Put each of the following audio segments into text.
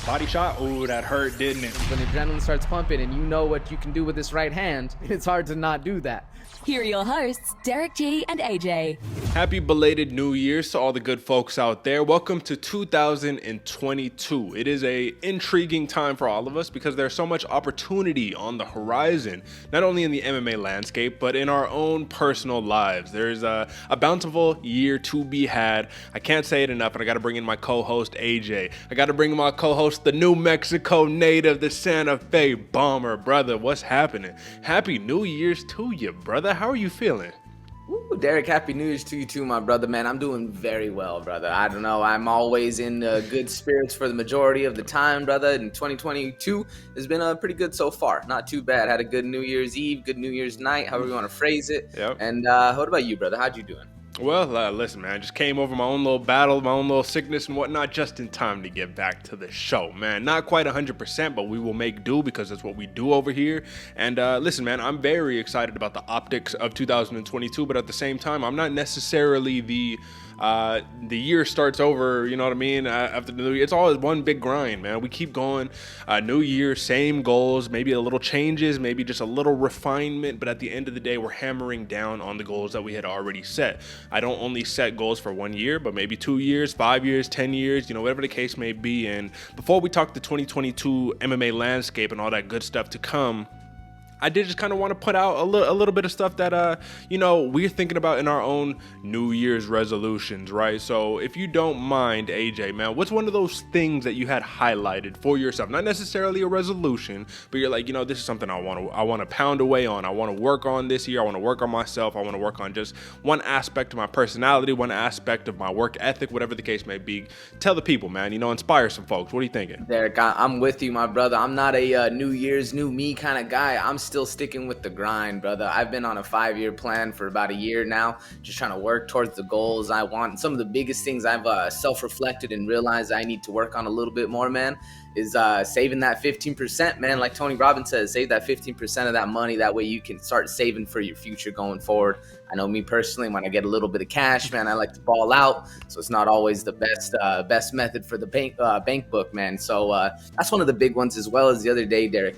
Body shot. Ooh, that hurt, didn't it? When the adrenaline starts pumping and you know what you can do with this right hand, it's hard to not do that. Here are your hosts, Derick G and AJ. Happy belated New Year's to all the good folks out there. Welcome to 2022. It is a intriguing time for all of us because there's so much opportunity on the horizon, not only in the MMA landscape, but in our own personal lives. There's a bountiful year to be had. I can't say it enough, and I got to bring in my co-host, AJ. I got to bring in my co-host, the New Mexico native, the Santa Fe bomber. Brother, what's happening? Happy New Year's to you, brother. How are you feeling? Ooh, Derick, happy New Year's to you too, my brother, man. I'm doing very well, brother. I don't know. I'm always in good spirits for the majority of the time, brother. And 2022 has been pretty good so far. Not too bad. Had a good New Year's Eve, good New Year's night, however you want to phrase it. Yep. And what about you, brother? How'd you doing? Well, listen, man, I just came over my own little battle, my own little sickness and whatnot, just in time to get back to the show, man. Not quite 100%, but we will make do because that's what we do over here. And listen, man, I'm very excited about the optics of 2022, but at the same time, I'm not necessarily the year starts over, you know what I mean, after the new year. It's always one big grind, man. We keep going, new year, same goals, maybe a little changes, maybe just a little refinement, but at the end of the day, we're hammering down on the goals that we had already set. I don't only set goals for 1 year, but maybe 2 years, 5 years, 10 years, you know, whatever the case may be. And before we talk the 2022 MMA landscape and all that good stuff to come, I did just kind of want to put out a little bit of stuff that, you know, we're thinking about in our own New Year's resolutions, right? So if you don't mind, AJ, man, what's one of those things that you had highlighted for yourself? Not necessarily a resolution, but you're like, you know, this is something I want to pound away on. I want to work on this year. I want to work on myself. I want to work on just one aspect of my personality, one aspect of my work ethic, whatever the case may be. Tell the people, man, you know, inspire some folks. What are you thinking? Derick, I'm with you, my brother. I'm not a New Year's, new me kind of guy. I'm still sticking with the grind, brother. I've been on a 5-year plan for about a year now, just trying to work towards the goals I want. Some of the biggest things I've self-reflected and realized I need to work on a little bit more, man, is saving that 15%, man. Like Tony Robbins says, save that 15% of that money. That way you can start saving for your future going forward. I know me personally, when I get a little bit of cash, man, I like to ball out. So it's not always the best method for the bank book, man. So that's one of the big ones, as well as the other day, Derick.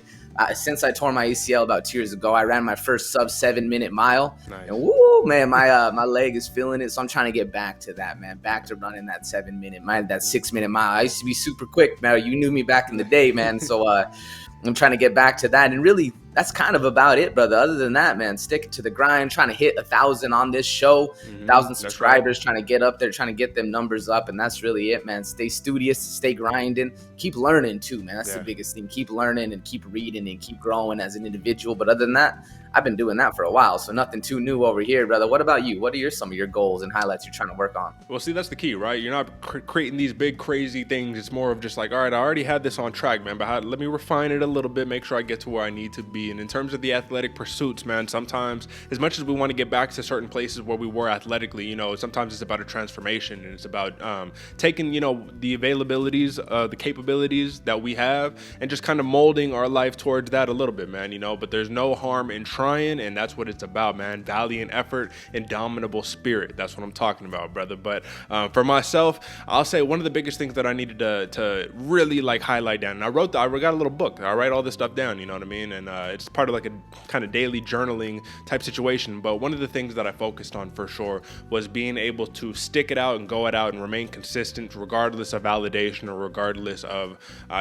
Since I tore my ACL about 2 years ago, I ran my first sub 7-minute mile. Nice. And woo, man, my leg is feeling it. So I'm trying to get back to that, man. Back to running that 7-minute, that 6-minute mile. I used to be super quick, man. You knew me back in the day, man. So I'm trying to get back to that. And really, that's kind of about it, brother. Other than that, man, stick to the grind, trying to hit 1,000 on this show, 1,000 subscribers, right. Trying to get up there, trying to get them numbers up. And that's really it, man. Stay studious, stay grinding, keep learning too, man. That's the biggest thing. Keep learning and keep reading and keep growing as an individual. But other than that, I've been doing that for a while, so nothing too new over here, brother. What about you? What are some of your goals and highlights you're trying to work on? Well, see, that's the key, right? You're not creating these big, crazy things. It's more of just like, all right, I already had this on track, man, but let me refine it a little bit, make sure I get to where I need to be. And in terms of the athletic pursuits, man, sometimes, as much as we want to get back to certain places where we were athletically, you know, sometimes it's about a transformation, and it's about taking, you know, the availabilities, the capabilities that we have, and just kind of molding our life towards that a little bit, man, you know. But there's no harm in trying, and that's what it's about, man. Valiant effort, indomitable spirit. That's what I'm talking about, brother. But for myself, I'll say one of the biggest things that I needed to really like highlight down, and I got a little book. I write all this stuff down, you know what I mean? And it's part of like a kind of daily journaling type situation. But one of the things that I focused on for sure was being able to stick it out and go it out and remain consistent regardless of validation or regardless of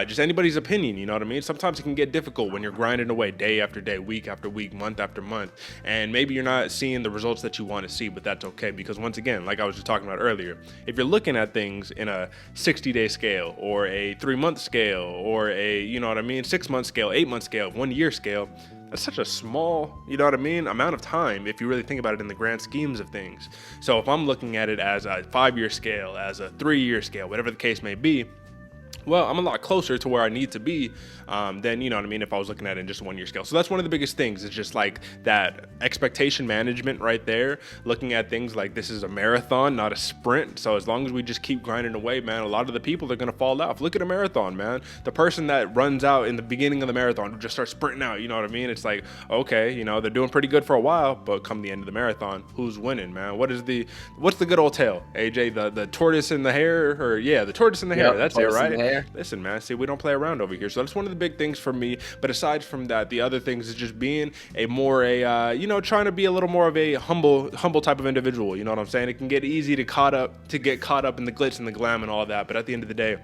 just anybody's opinion, you know what I mean? Sometimes it can get difficult when you're grinding away day after day, week after week, month after month, and maybe you're not seeing the results that you want to see, but that's okay, because once again, like I was just talking about earlier, if you're looking at things in a 60-day scale or a 3-month scale or a, you know what I mean, 6-month scale, 8-month scale, 1-year scale, that's such a small, you know what I mean, amount of time if you really think about it in the grand schemes of things. So if I'm looking at it as a 5-year scale, as a 3-year scale, whatever the case may be, well, I'm a lot closer to where I need to be than, you know what I mean, if I was looking at it in just a 1-year scale. So that's one of the biggest things. It's just like that expectation management right there, looking at things like this is a marathon, not a sprint. So as long as we just keep grinding away, man, a lot of the people are going to fall off. Look at a marathon, man. The person that runs out in the beginning of the marathon just starts sprinting out, you know what I mean? It's like, okay, you know, they're doing pretty good for a while, but come the end of the marathon, who's winning, man? What's the good old tale, AJ? The tortoise in the hare, or the tortoise in the hare. That's it, right? here. Listen, man, see, we don't play around over here. So that's one of the big things for me. But aside from that, the other things is just being trying to be a little more of a humble type of individual. You know what I'm saying? It can get easy to get caught up in the glitz and the glam and all that. But at the end of the day,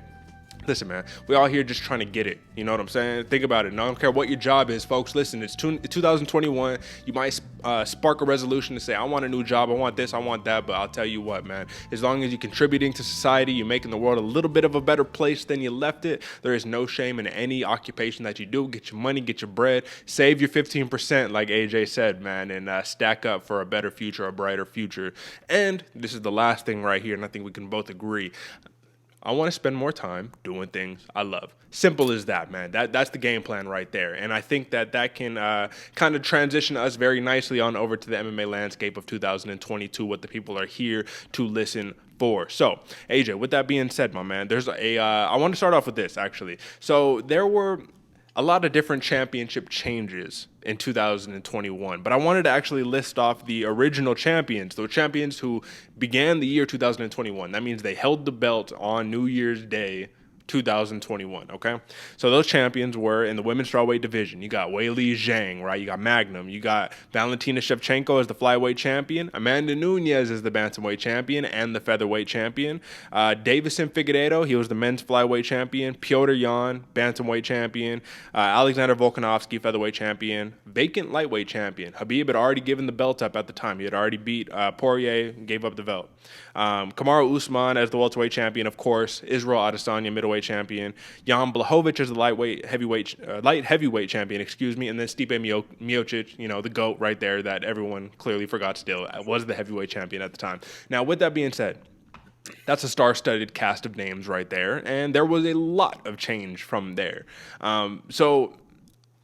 listen, man, we all here just trying to get it. You know what I'm saying? Think about it. And I don't care what your job is, folks. Listen, it's 2021. You might spark a resolution to say, I want a new job. I want this. I want that. But I'll tell you what, man, as long as you're contributing to society, you're making the world a little bit of a better place than you left it, there is no shame in any occupation that you do. Get your money, get your bread, save your 15%, like AJ said, man, and stack up for a better future, a brighter future. And this is the last thing right here, and I think we can both agree. I want to spend more time doing things I love. Simple as that, man. That's the game plan right there. And I think that can kind of transition us very nicely on over to the MMA landscape of 2022, what the people are here to listen for. So, AJ, with that being said, my man, I want to start off with this, actually. So there were a lot of different championship changes in 2021, but I wanted to actually list off the original champions, the champions who began the year 2021. That means they held the belt on New Year's Day 2021, okay? So those champions were in the women's strawweight division. You got Weili Zhang, right? You got Magnum. You got Valentina Shevchenko as the flyweight champion. Amanda Nunes as the bantamweight champion and the featherweight champion. Davison Figueiredo, he was the men's flyweight champion. Petr Yan, bantamweight champion. Alexander Volkanovski, featherweight champion. Vacant lightweight champion. Khabib had already given the belt up at the time. He had already beat Poirier, gave up the belt. Kamaru Usman as the welterweight champion, of course. Israel Adesanya, middleweight champion. Jan Blachowicz as the light heavyweight champion, and then Stipe Miocic, the GOAT right there that everyone clearly forgot still, was the heavyweight champion at the time. Now, with that being said, that's a star-studded cast of names right there, and there was a lot of change from there. So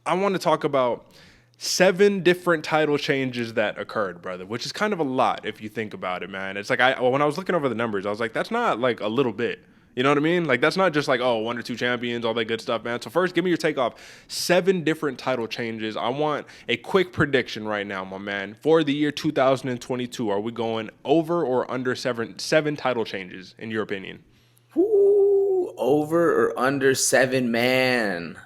I want to talk about 7 different title changes that occurred, brother, which is kind of a lot if you think about it, man. It's like when I was looking over the numbers, I was like, that's not like a little bit. You know what I mean? Like, that's not just like, 1 or 2 champions, all that good stuff, man. So first, give me your take off 7 different title changes. I want a quick prediction right now, my man. For the year 2022, are we going over or under 7 title changes, in your opinion? Ooh, over or under 7, man.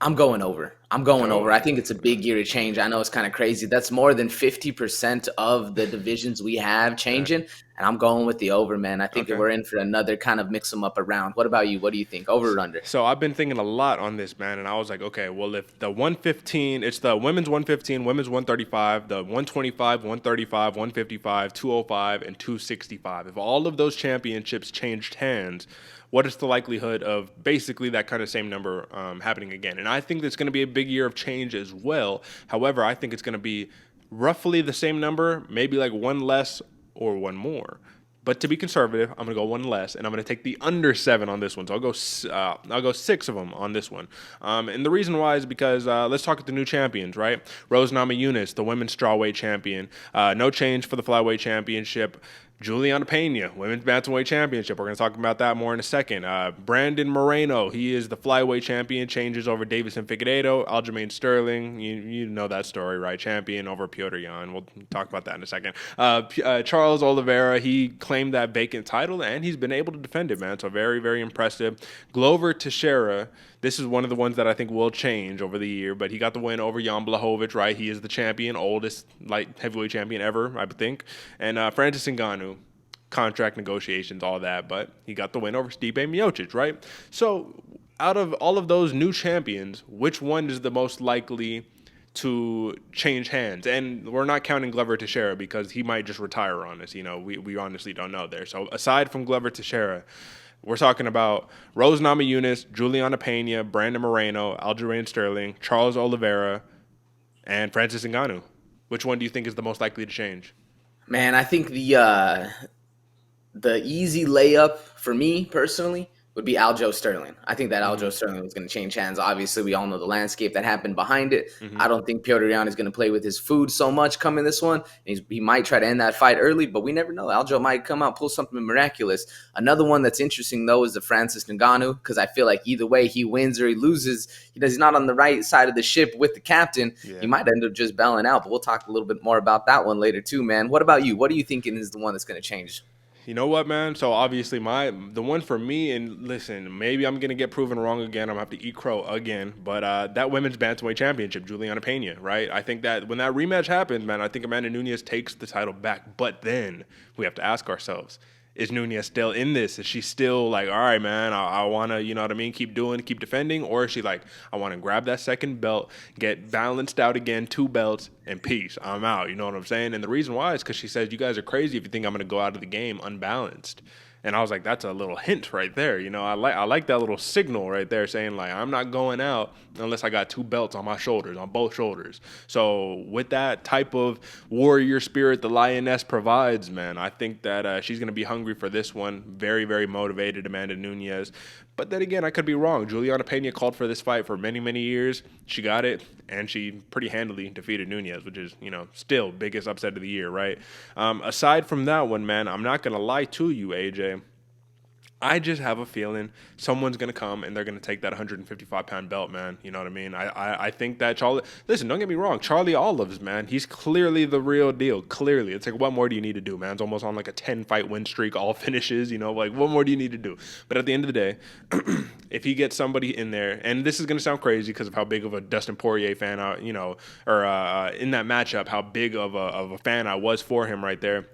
I'm going over. I think it's a big year to change. I know it's kind of crazy. That's more than 50% of the divisions we have changing, and I'm going with the over, man. I think that we're in for another kind of mix them up around. What about you? What do you think? Over or under? So I've been thinking a lot on this, man, and I was like, okay, well, if the 115, it's the women's 115, women's 135, the 125, 135, 155, 205, and 265. If all of those championships changed hands, what is the likelihood of basically that kind of same number happening again? And I think that's going to be a big year of change as well. However, I think it's going to be roughly the same number, maybe like 1 less or 1 more. But to be conservative, I'm going to go 1 less, and I'm going to take the under 7 on this one. So I'll go 6 of them on this one. And the reason why is because let's talk about the new champions, right? Rose Namajunas, the women's strawweight champion. No change for the flyweight championship. Julianna Peña, women's bantamweight championship. We're going to talk about that more in a second. Brandon Moreno, he is the flyweight champion, changes over Davison Figueiredo. Aljamain Sterling, you know that story, right? Champion over Petr Yan. We'll talk about that in a second. Charles Oliveira, he claimed that vacant title, and he's been able to defend it, man. So very, very impressive. Glover Teixeira, this is one of the ones that I think will change over the year, but he got the win over Jan Blachowicz, right? He is the champion, oldest light heavyweight champion ever, I think. And Francis Ngannou, contract negotiations, all that, but he got the win over Stipe Miocic, right? So out of all of those new champions, which one is the most likely to change hands? And we're not counting Glover Teixeira because he might just retire on us. We honestly don't know there. So aside from Glover Teixeira, we're talking about Rose Namajunas, Julianna Peña, Brandon Moreno, Aljamain Sterling, Charles Oliveira, and Francis Ngannou. Which one do you think is the most likely to change? Man, I think the easy layup for me personally would be Aljo Sterling. I think that Aljo Sterling was going to change hands. Obviously, we all know the landscape that happened behind it. I don't think Petr Yan is going to play with his food so much coming this one. He might try to end that fight early, but we never know. Aljo might come out, pull something miraculous. Another one that's interesting, though, is the Francis Ngannou, because I feel like either way he wins or he loses, he's not on the right side of the ship with the captain. Yeah. He might end up just bailing out, but we'll talk a little bit more about that one later too, man. What about you? What are you thinking is the one that's going to change? You know what, man? So obviously the one for me, and listen, maybe I'm gonna get proven wrong again. I'm gonna have to eat crow again. But that women's bantamweight championship, Julianna Peña, right? I think that when that rematch happens, man, I think Amanda Nunes takes the title back. But then we have to ask ourselves, is Nunes still in this? Is she still like, all right, man, I want to, you know what I mean, keep defending? Or is she like, I want to grab that second belt, get balanced out again, 2 belts, and peace, I'm out. You know what I'm saying? And the reason why is because she says, you guys are crazy if you think I'm going to go out of the game unbalanced. And I was like, that's a little hint right there. You know, I like that little signal right there saying, like, I'm not going out unless I got 2 belts on my shoulders, on both shoulders. So with that type of warrior spirit the Lioness provides, man, I think that she's going to be hungry for this one. Very, very motivated, Amanda Nunes. But then again, I could be wrong. Julianna Peña called for this fight for many, many years. She got it, and she pretty handily defeated Nunes, which is, you know, still biggest upset of the year, right? Aside from that one, man, I'm not going to lie to you, AJ. I just have a feeling someone's going to come and they're going to take that 155-pound belt, man. You know what I mean? I think that Charlie... Listen, don't get me wrong. Charlie Olives, man, he's clearly the real deal. Clearly. It's like, what more do you need to do, man? It's almost on like a 10-fight win streak, all finishes, you know? Like, what more do you need to do? But at the end of the day, if he gets somebody in there, and this is going to sound crazy because of how big of a Dustin Poirier fan, you know, or in that matchup, how big of a fan I was for him right there.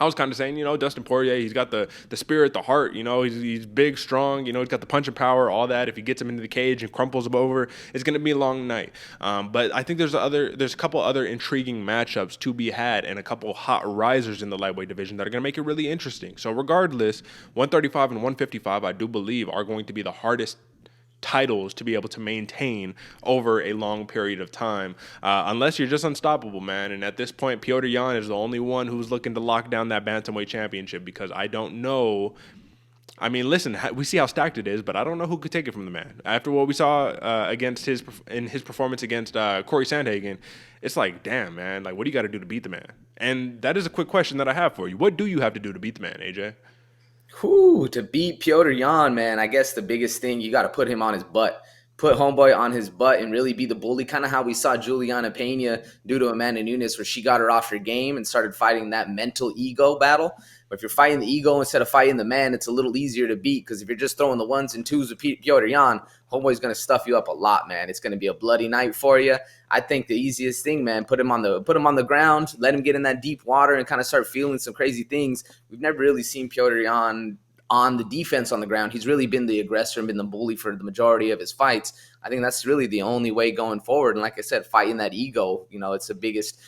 I was kind of saying, you know, Dustin Poirier, he's got the spirit, the heart, you know, he's big, strong, you know, he's got the punching power, all that. If he gets him into the cage and crumples him over, it's going to be a long night. But I think there's a couple other intriguing matchups to be had and a couple hot risers in the lightweight division that are going to make it really interesting. So regardless, 135 and 155, I do believe, are going to be the hardest titles to be able to maintain over a long period of time, unless you're just unstoppable, man. And at this point, Petr Yan is the only one who's looking to lock down that bantamweight championship, because I don't know. I mean, listen, we see how stacked it is, but I don't know who could take it from the man. After what we saw against his performance against Corey Sandhagen, it's like, damn, man, like, what do you got to do to beat the man? And that is a quick question that I have for you. What do you have to do to beat the man, AJ? To beat Petr Yan, man, I guess the biggest thing, you got to put him on his butt. Put homeboy on his butt and really be the bully, kind of how we saw Julianna Peña do to Amanda Nunes, where she got her off her game and started fighting that mental ego battle. But if you're fighting the ego instead of fighting the man, it's a little easier to beat, because if you're just throwing the 1s and 2s with Petr Yan, homeboy's going to stuff you up a lot, man. It's going to be a bloody night for you. I think the easiest thing, man, put him on the ground, let him get in that deep water and kind of start feeling some crazy things. We've never really seen Petr Yan on the defense on the ground. He's really been the aggressor and been the bully for the majority of his fights. I think that's really the only way going forward. And like I said, fighting that ego, you know, it's the biggest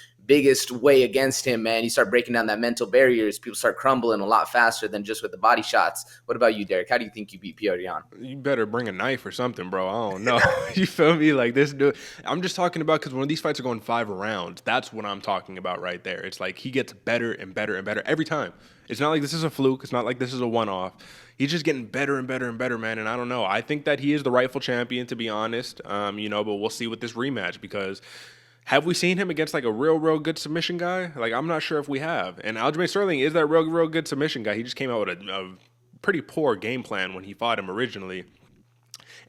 way against him, man. You start breaking down that mental barriers, people start crumbling a lot faster than just with the body shots. What about you, Derick? How do you think you beat Petr Yan? You better bring a knife or something, bro. I don't know. You feel me? Like, this dude, I'm just talking about, because when these fights are going 5 rounds, that's what I'm talking about right there. It's like he gets better and better and better every time. It's not like this is a fluke. It's not like this is a one-off. He's just getting better and better and better, man. And I don't know. I think that he is the rightful champion, to be honest. You know, but we'll see with this rematch, because have we seen him against like a real good submission guy? Like, I'm not sure if we have. And Aljamain Sterling is that real good submission guy. He just came out with a pretty poor game plan when he fought him originally.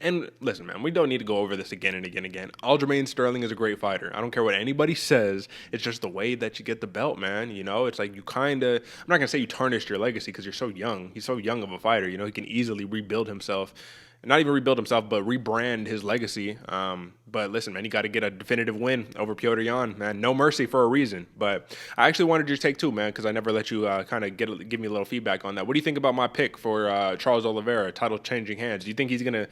And listen, man, we don't need to go over this again and again and again. Aljamain Sterling is a great fighter. I don't care what anybody says. It's just the way that you get the belt, man. You know, it's like you kind of, I'm not going to say you tarnished your legacy, because you're so young. He's so young of a fighter. You know, he can easily rebuild himself. Not even rebuild himself, but rebrand his legacy. But listen, man, you got to get a definitive win over Petr Yan, man. No mercy for a reason. But I actually wanted your take too, man, because I never let you kind of give me a little feedback on that. What do you think about my pick for Charles Oliveira, title changing hands? Do you think he's going to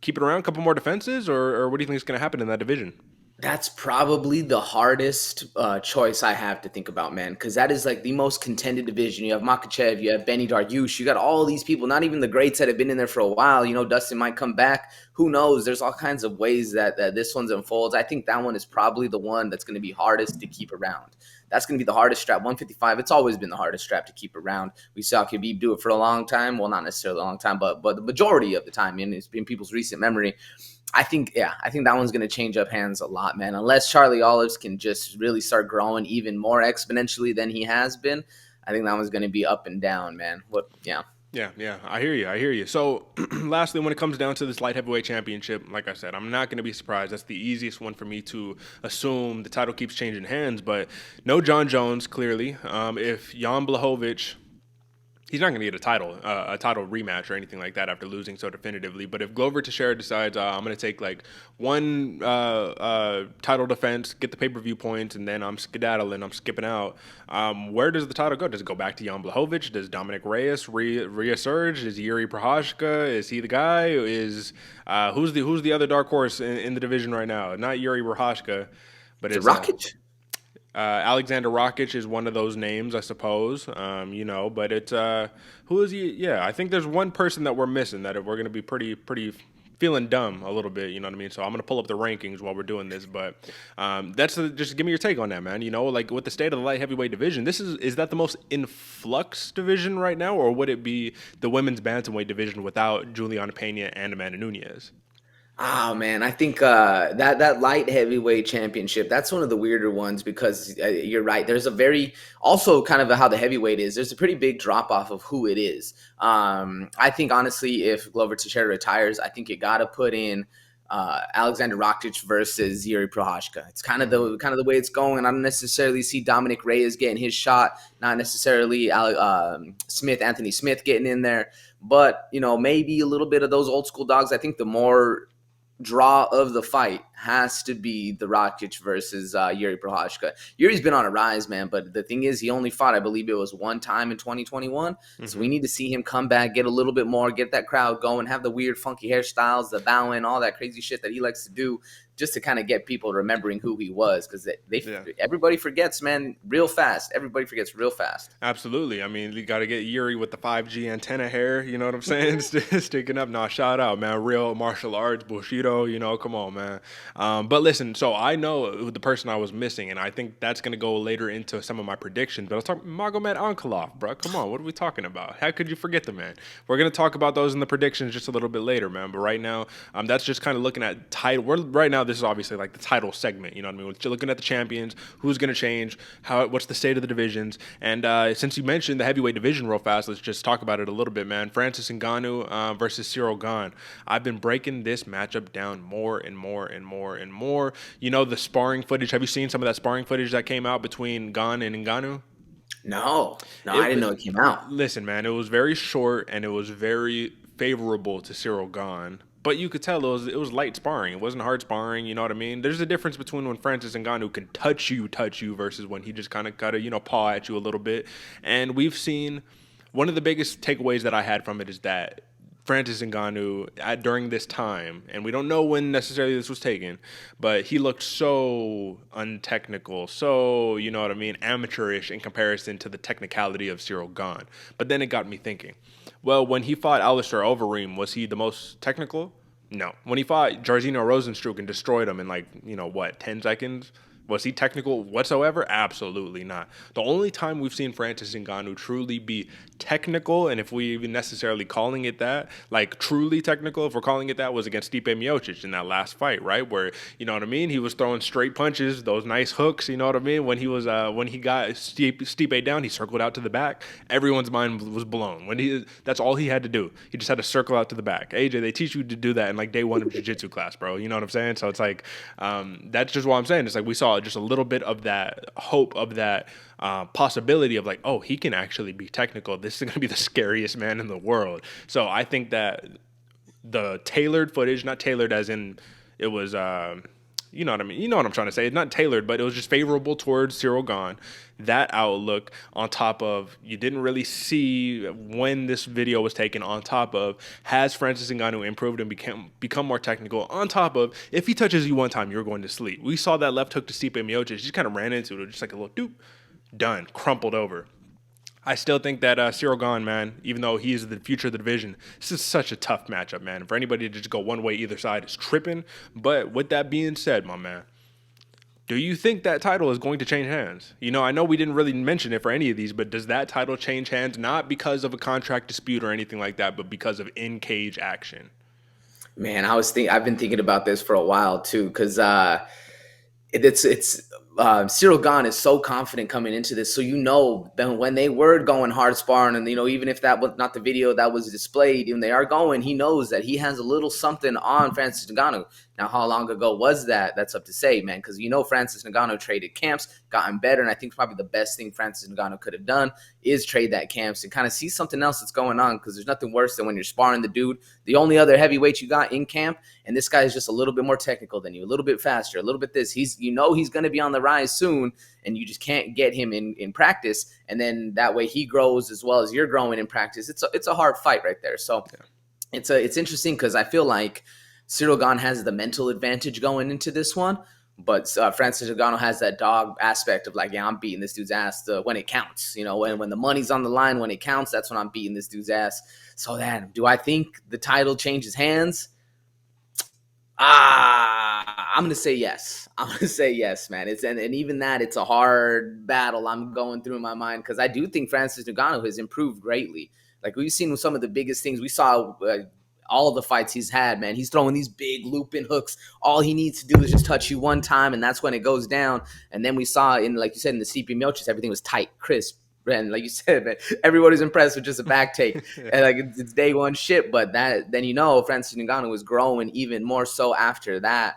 keep it around, a couple more defenses, or what do you think is going to happen in that division? That's probably the hardest choice I have to think about, man, because that is like the most contended division. You have Makhachev, you have Benny Dariush, you got all these people, not even the greats that have been in there for a while. You know, Dustin might come back. Who knows? There's all kinds of ways that this one unfolds. I think that one is probably the one that's going to be hardest to keep around. That's going to be the hardest strap. 155, it's always been the hardest strap to keep around. We saw Khabib do it for a long time. Well, not necessarily a long time, but the majority of the time, and it's been people's recent memory. I think that one's going to change up hands a lot, man. Unless Charlie Olives can just really start growing even more exponentially than he has been, I think that one's going to be up and down, man. Yeah, I hear you. So, lastly, when it comes down to this light heavyweight championship, like I said, I'm not going to be surprised. That's the easiest one for me to assume. The title keeps changing hands, but no John Jones, clearly. If Jan Blachowicz he's not going to get a title rematch or anything like that after losing so definitively. But if Glover Teixeira decides I'm going to take like one title defense, get the pay-per-view points, and then I'm skedaddling, I'm skipping out, where does the title go? Does it go back to Jan Blachowicz? Does Dominic Reyes resurge? Is Yuri Prochazka? Is he the guy? Is who's the other dark horse in the division right now? Not Yuri Prochazka, but it's Rakic. Alexander Rakic is one of those names, I suppose. But it's who is he? Yeah, I think there's one person that we're missing that we're going to be pretty feeling dumb a little bit. You know what I mean? So I'm going to pull up the rankings while we're doing this. But just give me your take on that, man. Like with the state of the light heavyweight division, is that the most in flux division right now, or would it be the women's bantamweight division without Julianna Peña and Amanda Nunes? Oh man, I think that light heavyweight championship, that's one of the weirder ones because you're right. There's a very also kind of how the heavyweight is. There's a pretty big drop off of who it is. I think honestly, if Glover Teixeira retires, I think you got to put in Alexander Rakic versus Yuri Prochazka. It's kind of the way it's going. I don't necessarily see Dominic Reyes getting his shot, not necessarily Anthony Smith getting in there, but maybe a little bit of those old school dogs. I think the more draw of the fight has to be the Rakic versus Yuri Prochazka. Yuri's been on a rise, man, but the thing is he only fought, I believe it was one time in 2021. Mm-hmm. So we need to see him come back, get a little bit more, get that crowd going, have the weird funky hairstyles, the bowing, all that crazy shit that he likes to do just to kind of get people remembering who he was because everybody forgets, man, real fast. Everybody forgets real fast. Absolutely. I mean, you got to get Yuri with the 5G antenna hair, you know what I'm saying? Sticking up. Nah, shout out, man. Real martial arts, Bushido, come on, man. But listen, so I know the person I was missing, and I think that's going to go later into some of my predictions. But I was talking Magomed Ankalaev, bro. Come on, what are we talking about? How could you forget the man? We're going to talk about those in the predictions just a little bit later, man. But right now, that's just kind of looking at title. Right now, this is obviously like the title segment, you know what I mean? We're looking at the champions, who's going to change, what's the state of the divisions. And since you mentioned the heavyweight division real fast, let's just talk about it a little bit, man. Francis Ngannou versus Ciryl Gane. I've been breaking this matchup down more and more and more and more. The sparring footage. Have you seen some of that sparring footage that came out between Gane and Ngannou? No, I didn't know it came out. Listen, man, it was very short and it was very favorable to Ciryl Gane. But you could tell it was light sparring. It wasn't hard sparring, you know what I mean? There's a difference between when Francis Ngannou can touch you versus when he just kind of got to, paw at you a little bit. And we've seen one of the biggest takeaways that I had from it is that Francis Ngannou during this time, and we don't know when necessarily this was taken, but he looked so untechnical, so, you know what I mean, amateurish in comparison to the technicality of Ciryl Gane. But then it got me thinking, well, when he fought Alistair Overeem, was he the most technical? No. When he fought Jairzinho Rozenstruik and destroyed him in 10 seconds? Was he technical whatsoever? Absolutely not. The only time we've seen Francis Ngannou truly be technical, and if we even necessarily calling it that, like truly technical, if we're calling it that, was against Stipe Miocic in that last fight, right? Where, you know what I mean? He was throwing straight punches, those nice hooks, you know what I mean? When he got Stipe down, he circled out to the back. Everyone's mind was blown. That's all he had to do. He just had to circle out to the back. AJ, they teach you to do that in like day one of jiu-jitsu class, bro. You know what I'm saying? So it's like, that's just what I'm saying. It's like we saw just a little bit of that hope, of that possibility of like, oh, he can actually be technical. This is going to be the scariest man in the world. So I think that the tailored footage, not tailored as in it was, you know what I mean? You know what I'm trying to say. It's not tailored, but it was just favorable towards Ciryl Gane. That outlook on top of, you didn't really see when this video was taken, on top of, has Francis Ngannou improved and become more technical, on top of, if he touches you one time, you're going to sleep. We saw that left hook to Stipe Miocic. Just kind of ran into it, just like a little doop, done, crumpled over. I still think that Ciryl Gane, man, even though he is the future of the division, this is such a tough matchup, man. For anybody to just go one way either side is tripping. But with that being said, my man, do you think that title is going to change hands? I know we didn't really mention it for any of these, but does that title change hands, not because of a contract dispute or anything like that, but because of in-cage action? Man, I've been thinking about this for a while too, because it's Ciryl Gane is so confident coming into this. So, then when they were going hard sparring and, even if that was not the video that was displayed, even they are going, he knows that he has a little something on Francis Ngannou. Now, how long ago was that? That's up to say, man, because, Francis Ngannou traded camps, gotten better. And I think probably the best thing Francis Ngannou could have done is trade that camps and kind of see something else that's going on, because there's nothing worse than when you're sparring the dude, the only other heavyweight you got in camp, and this guy is just a little bit more technical than you, a little bit faster, a little bit this. He's going to be on the rise soon, and you just can't get him in practice. And then that way he grows as well as you're growing in practice. It's a hard fight right there. So it's interesting, because I feel like Ciryl Gane has the mental advantage going into this one, but Francis Ngannou has that dog aspect of like, yeah, I'm beating this dude's ass when it counts. When the money's on the line, when it counts, that's when I'm beating this dude's ass. So then, do I think the title changes hands? I'm going to say yes. I'm going to say yes, man. And even that, it's a hard battle I'm going through in my mind, because I do think Francis Ngannou has improved greatly. Like, we've seen some of the biggest things. We saw all of the fights he's had, man. He's throwing these big looping hooks. All he needs to do is just touch you one time, and that's when it goes down. And then we saw, like you said, in the Stipe Miocic, everything was tight, crisp. And like you said, man, everybody's impressed with just a back take. And like it's day one shit. But then Francis Ngannou was growing even more so after that.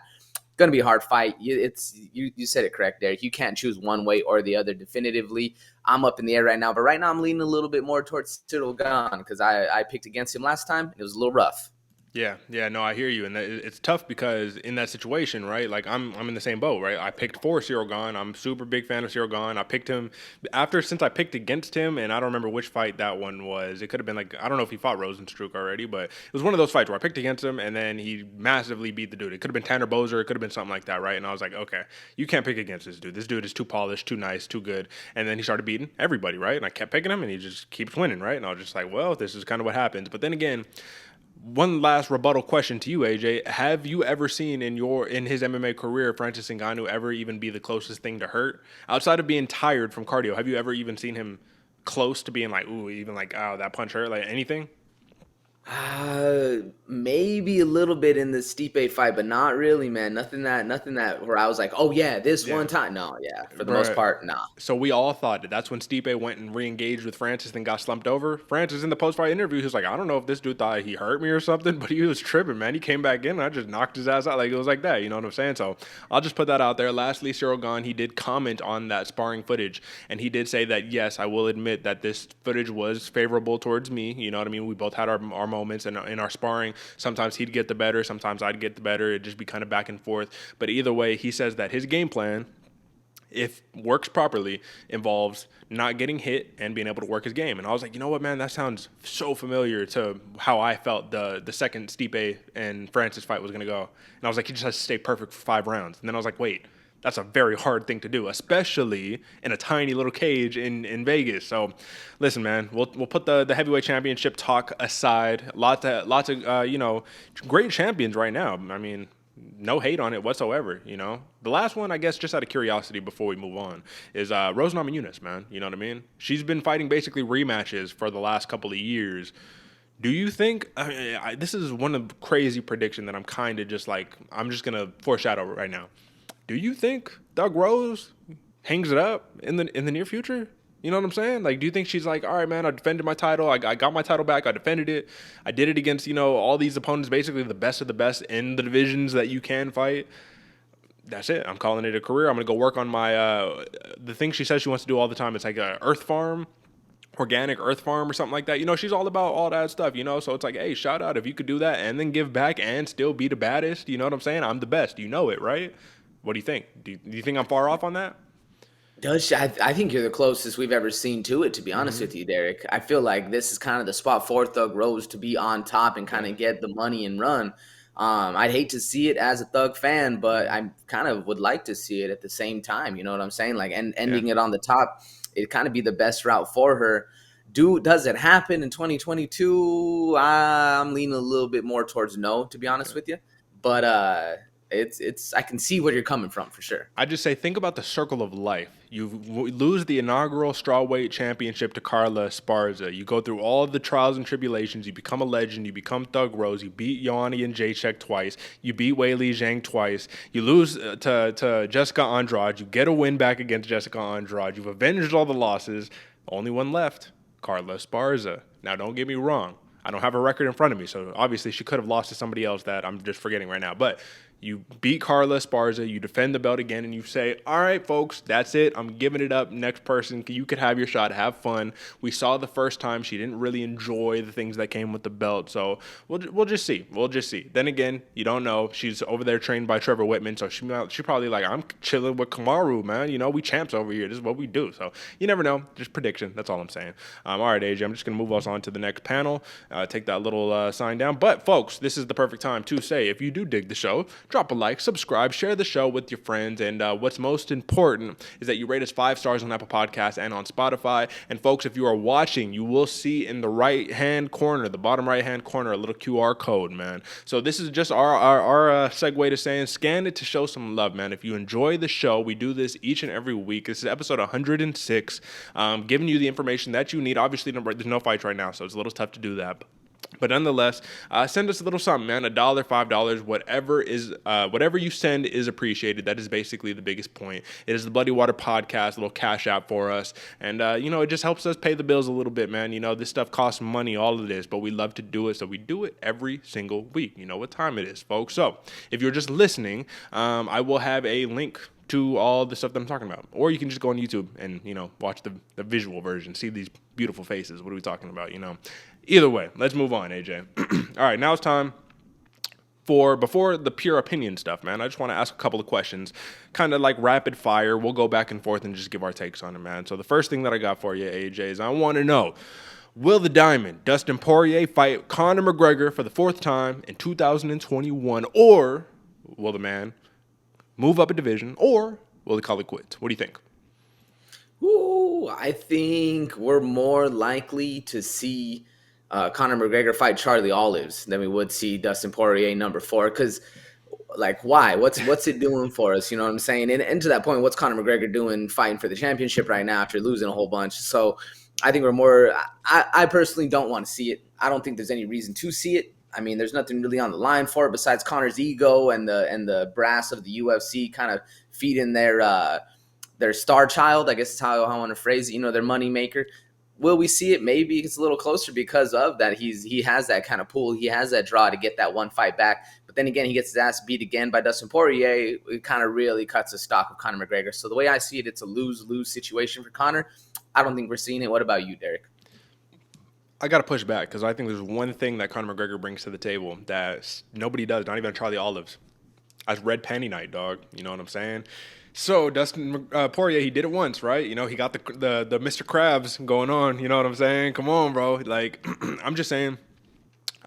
Going to be a hard fight. You said it correct, Derick. You can't choose one way or the other definitively. I'm up in the air right now. But right now I'm leaning a little bit more towards Ciryl Gane, because I picked against him last time. It was a little rough. Yeah, no, I hear you, and it's tough because in that situation, right? Like I'm in the same boat, right? I picked for Ciryl Gane. I'm a super big fan of Ciryl Gane. I picked him since I picked against him, and I don't remember which fight that one was. It could have been like, I don't know if he fought Rosenstruck already, but it was one of those fights where I picked against him, and then he massively beat the dude. It could have been Tanner Boser. It could have been something like that, right? And I was like, okay, you can't pick against this dude. This dude is too polished, too nice, too good. And then he started beating everybody, right? And I kept picking him, and he just keeps winning, right? And I was just like, well, this is kind of what happens. But then again, one last rebuttal question to you, AJ. Have you ever seen in his MMA career, Francis Ngannou ever even be the closest thing to hurt? Outside of being tired from cardio, have you ever even seen him close to being like, ooh, even like, oh, that punch hurt? Like anything? Maybe a little bit in the Stipe fight, but not really, man. Nothing that where I was like, oh yeah, one time. No, yeah, for the most part, nah. So we all thought that's when Stipe went and re-engaged with Francis and got slumped over. Francis in the post-fight interview, he was like, I don't know if this dude thought he hurt me or something, but he was tripping, man. He came back in and I just knocked his ass out. Like, it was like that, you know what I'm saying? So I'll just put that out there. Lastly, Ciryl Gane, he did comment on that sparring footage, and he did say that, yes, I will admit that this footage was favorable towards me. You know what I mean? We both had our moments in our sparring. Sometimes he'd get the better, sometimes I'd get the better. It'd just be kind of back and forth. But either way, he says that his game plan, if works properly, involves not getting hit and being able to work his game. And I was like, you know what, man, that sounds so familiar to how I felt the second Stipe and Francis fight was going to go. And I was like, he just has to stay perfect for 5 rounds. And then I was like, wait, that's a very hard thing to do, especially in a tiny little cage in Vegas. So, listen, man, we'll put the heavyweight championship talk aside. Lots of great champions right now. I mean, no hate on it whatsoever. You know, the last one, I guess, just out of curiosity before we move on, is Rose Namajunas, man. You know what I mean? She's been fighting basically rematches for the last couple of years. Do you think this is one of the crazy prediction that I'm kind of just like, I'm just gonna foreshadow right now. Do you think Doug Rose hangs it up in the near future? You know what I'm saying? Like, do you think she's like, all right, man, I defended my title. I got my title back. I defended it. I did it against, all these opponents, basically the best of the best in the divisions that you can fight. That's it. I'm calling it a career. I'm going to go work on my, the thing she says she wants to do all the time. It's like a earth farm, organic earth farm or something like that. She's all about all that stuff, so it's like, hey, shout out if you could do that and then give back and still be the baddest. You know what I'm saying? I'm the best. You know it, right? What do you think? Do you think I'm far off on that? I think you're the closest we've ever seen to it, to be honest with you, Derick. I feel like this is kind of the spot for Thug Rose to be on top and kind of get the money and run. I'd hate to see it as a Thug fan, but I kind of would like to see it at the same time. You know what I'm saying? Like, and ending it on the top, it'd kind of be the best route for her. Does it happen in 2022? I'm leaning a little bit more towards no, to be honest with you. But it's I can see where you're coming from for sure. I just say, think about the circle of life. You lose the inaugural strawweight championship to Carla Esparza. You go through all of the trials and tribulations. You become a legend. You become Thug Rose. You beat Joanna and Jacek twice. You beat Weili Zhang twice. You lose to Jessica Andrade. You get a win back against Jessica Andrade. You've avenged all the losses. Only one left, Carla Esparza. Now, don't get me wrong. I don't have a record in front of me, so obviously she could have lost to somebody else that I'm just forgetting right now. But you beat Carla Esparza, you defend the belt again, and you say, all right, folks, that's it. I'm giving it up. Next person, you could have your shot. Have fun. We saw the first time she didn't really enjoy the things that came with the belt, so we'll just see. We'll just see. Then again, you don't know. She's over there trained by Trevor Whitman, so she probably like, I'm chilling with Kamaru, man. You know, we champs over here. This is what we do. So you never know. Just prediction. That's all I'm saying. All right, AJ, I'm just going to move us on to the next panel. Take that little sign down. But, folks, this is the perfect time to say, if you do dig the show, drop a like, subscribe, share the show with your friends, and what's most important is that you rate us 5 stars on Apple Podcasts and on Spotify. And folks, if you are watching, you will see in the right-hand corner, the bottom right-hand corner, a little QR code, man. So this is just our segue to saying scan it to show some love, man. If you enjoy the show, we do this each and every week. This is episode 106, giving you the information that you need. Obviously, there's no fights right now, so it's a little tough to do that. But nonetheless, send us a little something, man. $1, $5, whatever you send is appreciated. That is basically the biggest point. It is the Bloody Water Podcast, a little cash app for us. And, it just helps us pay the bills a little bit, man. You know, this stuff costs money, all of this, but we love to do it. So we do it every single week. You know what time it is, folks. So if you're just listening, I will have a link to all the stuff that I'm talking about. Or you can just go on YouTube and, watch the visual version, see these beautiful faces. What are we talking about, Either way, let's move on, AJ. All right, now it's time before the pure opinion stuff, man. I just want to ask a couple of questions, kind of like rapid fire. We'll go back and forth and just give our takes on it, man. So the first thing that I got for you, AJ, is I want to know, will the Diamond, Dustin Poirier, fight Conor McGregor for the 4th time in 2021? Or will the man move up a division? Or will he call it quits? What do you think? Ooh, I think we're more likely to see Conor McGregor fight Charlie Olives than we would see Dustin Poirier number 4. Because, why? What's it doing for us? You know what I'm saying? And to that point, what's Conor McGregor doing fighting for the championship right now after losing a whole bunch? So I think we're more. I personally don't want to see it. I don't think there's any reason to see it. I mean, there's nothing really on the line for it besides Conor's ego and the brass of the UFC kind of feeding their star child. I guess is how I want to phrase it. Their money maker. Will we see it? Maybe it's a little closer because of that. He has that kind of pull. He has that draw to get that one fight back. But then again, he gets his ass beat again by Dustin Poirier. It kind of really cuts the stock of Conor McGregor. So the way I see it, it's a lose-lose situation for Conor. I don't think we're seeing it. What about you, Derick? I got to push back because I think there's one thing that Conor McGregor brings to the table that nobody does, not even Charlie Olives. That's red panty night, dog. You know what I'm saying? So Dustin Poirier, he did it once, right? He got the Mr. Krabs going on. You know what I'm saying? Come on, bro. I'm just saying,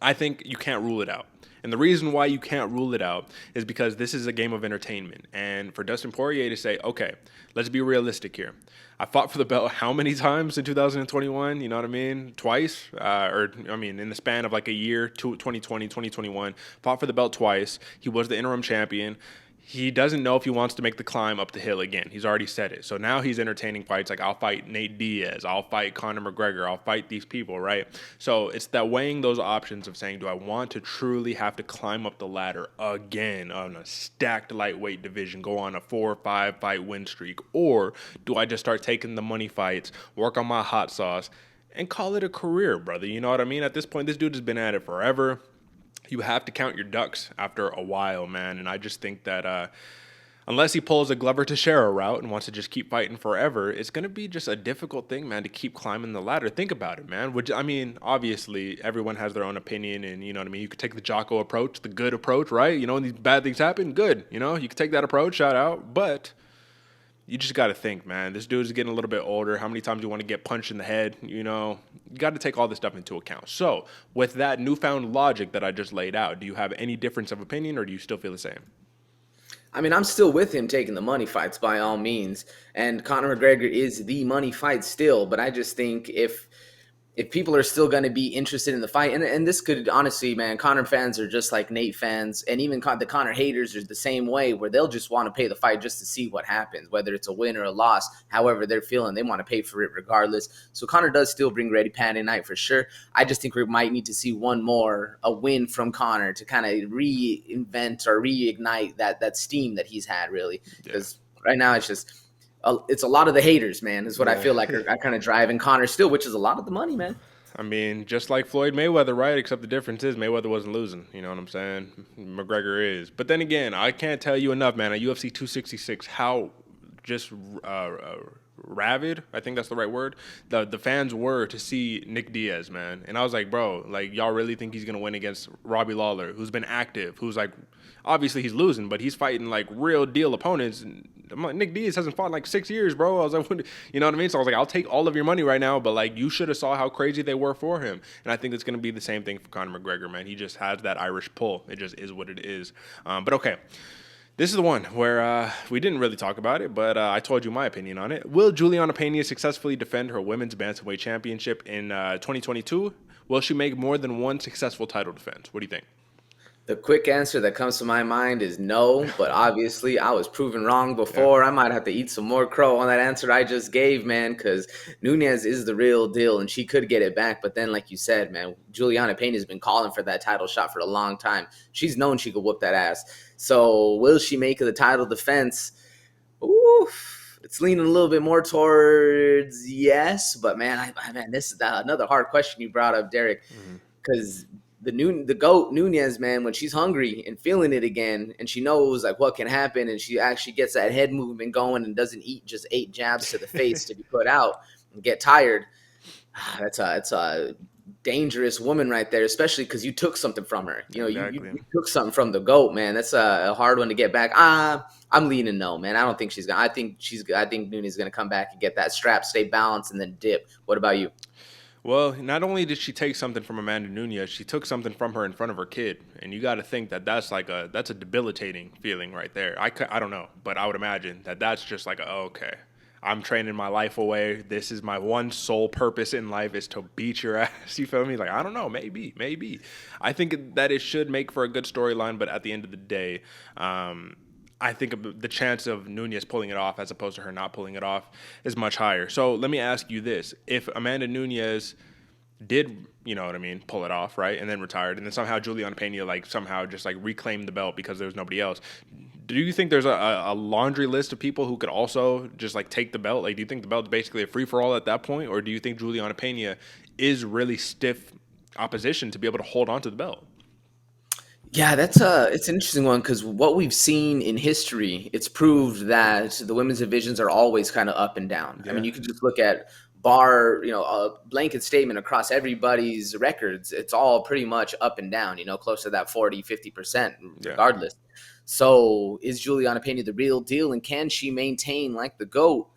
I think you can't rule it out. And the reason why you can't rule it out is because this is a game of entertainment. And for Dustin Poirier to say, okay, let's be realistic here. I fought for the belt how many times in 2021? You know what I mean? Twice? In the span of a year, 2020, 2021. Fought for the belt twice. He was the interim champion. He doesn't know if he wants to make the climb up the hill again. He's already said it. So now he's entertaining fights like I'll fight Nate Diaz. I'll fight Conor McGregor. I'll fight these people, right? So it's that weighing those options of saying, do I want to truly have to climb up the ladder again on a stacked lightweight division, go on a 4 or 5 fight win streak? Or do I just start taking the money fights, work on my hot sauce, and call it a career, brother? You know what I mean? At this point, this dude has been at it forever. You have to count your ducks after a while, man. And I just think that unless he pulls a Glover Teixeira route and wants to just keep fighting forever, it's going to be just a difficult thing, man, to keep climbing the ladder. Think about it, man. Obviously, everyone has their own opinion, and you know what I mean? You could take the Jocko approach, the good approach, right? When these bad things happen, good. You could take that approach, shout out. But you just got to think, man, this dude is getting a little bit older. How many times do you want to get punched in the head? You got to take all this stuff into account. So with that newfound logic that I just laid out, do you have any difference of opinion, or do you still feel the same? I mean, I'm still with him taking the money fights by all means. And Conor McGregor is the money fight still. But I just think if if people are still going to be interested in the fight, and this could honestly, man, Conor fans are just like Nate fans, and even the Conor haters are the same way, where they'll just want to pay the fight just to see what happens, whether it's a win or a loss, however they're feeling, they want to pay for it regardless. So Conor does still bring ready Panda night for sure. I just think we might need to see a win from Conor to kind of reinvent or reignite that steam that he's had, really, because right now it's a lot of the haters, man, is what I feel like are kind of driving Conor still, which is a lot of the money, man. I mean, just like Floyd Mayweather, right? Except the difference is Mayweather wasn't losing. You know what I'm saying? McGregor is. But then again, I can't tell you enough, man. At UFC 266, how just rabid, I think that's the right word, the fans were to see Nick Diaz, man. And I was like, bro, like, y'all really think he's going to win against Robbie Lawler, who's been active, who's like, obviously he's losing, but he's fighting like real deal opponents. And I'm like, Nick Diaz hasn't fought in like 6 years, bro. I was like, you know what I mean? So I was like, I'll take all of your money right now, but like, you should have saw how crazy they were for him. And I think it's going to be the same thing for Conor McGregor, man. He just has that Irish pull. It just is what it is. But okay. This is the one where we didn't really talk about it, but I told you my opinion on it. Will Julianna Peña successfully defend her women's bantamweight championship in 2022? Will she make more than one successful title defense? What do you think? The quick answer that comes to my mind is no, but obviously I was proven wrong before. Yeah. I might have to eat some more crow on that answer I just gave, man, because Nunes is the real deal, and she could get it back. But then, like you said, man, Julianna Peña has been calling for that title shot for a long time. She's known she could whoop that ass. So will she make the title defense? Oof. It's leaning a little bit more towards yes, but man, this is another hard question you brought up, Derick, because the GOAT Nunes, man, when she's hungry and feeling it again, and she knows like what can happen, and she actually gets that head movement going and doesn't eat just 8 jabs to the face to be put out and get tired. That's a dangerous woman right there, especially because you took something from her. You know, exactly. you took something from the GOAT, man. That's a hard one to get back. I'm leaning no, man. I don't think she's gonna. I think Nunes is gonna come back and get that strap, stay balanced, and then dip. What about you? Well, not only did she take something from Amanda Nunes, she took something from her in front of her kid, and you got to think that's a debilitating feeling right there. I don't know, but I would imagine that's just like okay, I'm training my life away. This is my one sole purpose in life is to beat your ass. You feel me? Like, I don't know, maybe. I think that it should make for a good storyline, but at the end of the day, I think the chance of Nunes pulling it off as opposed to her not pulling it off is much higher. So let me ask you this. If Amanda Nunes did, you know what I mean, pull it off, right, and then retired, and then somehow Julianna Peña somehow just reclaimed the belt because there was nobody else, do you think there's a laundry list of people who could also just take the belt? Like, do you think the belt's basically a free-for-all at that point, or do you think Julianna Peña is really stiff opposition to be able to hold on to the belt? Yeah, it's an interesting one because what we've seen in history, it's proved that the women's divisions are always kind of up and down. Yeah. I mean, you could just look at a blanket statement across everybody's records. It's all pretty much up and down, close to that 40, 50% regardless. Yeah. So is Julianna Peña the real deal, and can she maintain like the GOAT?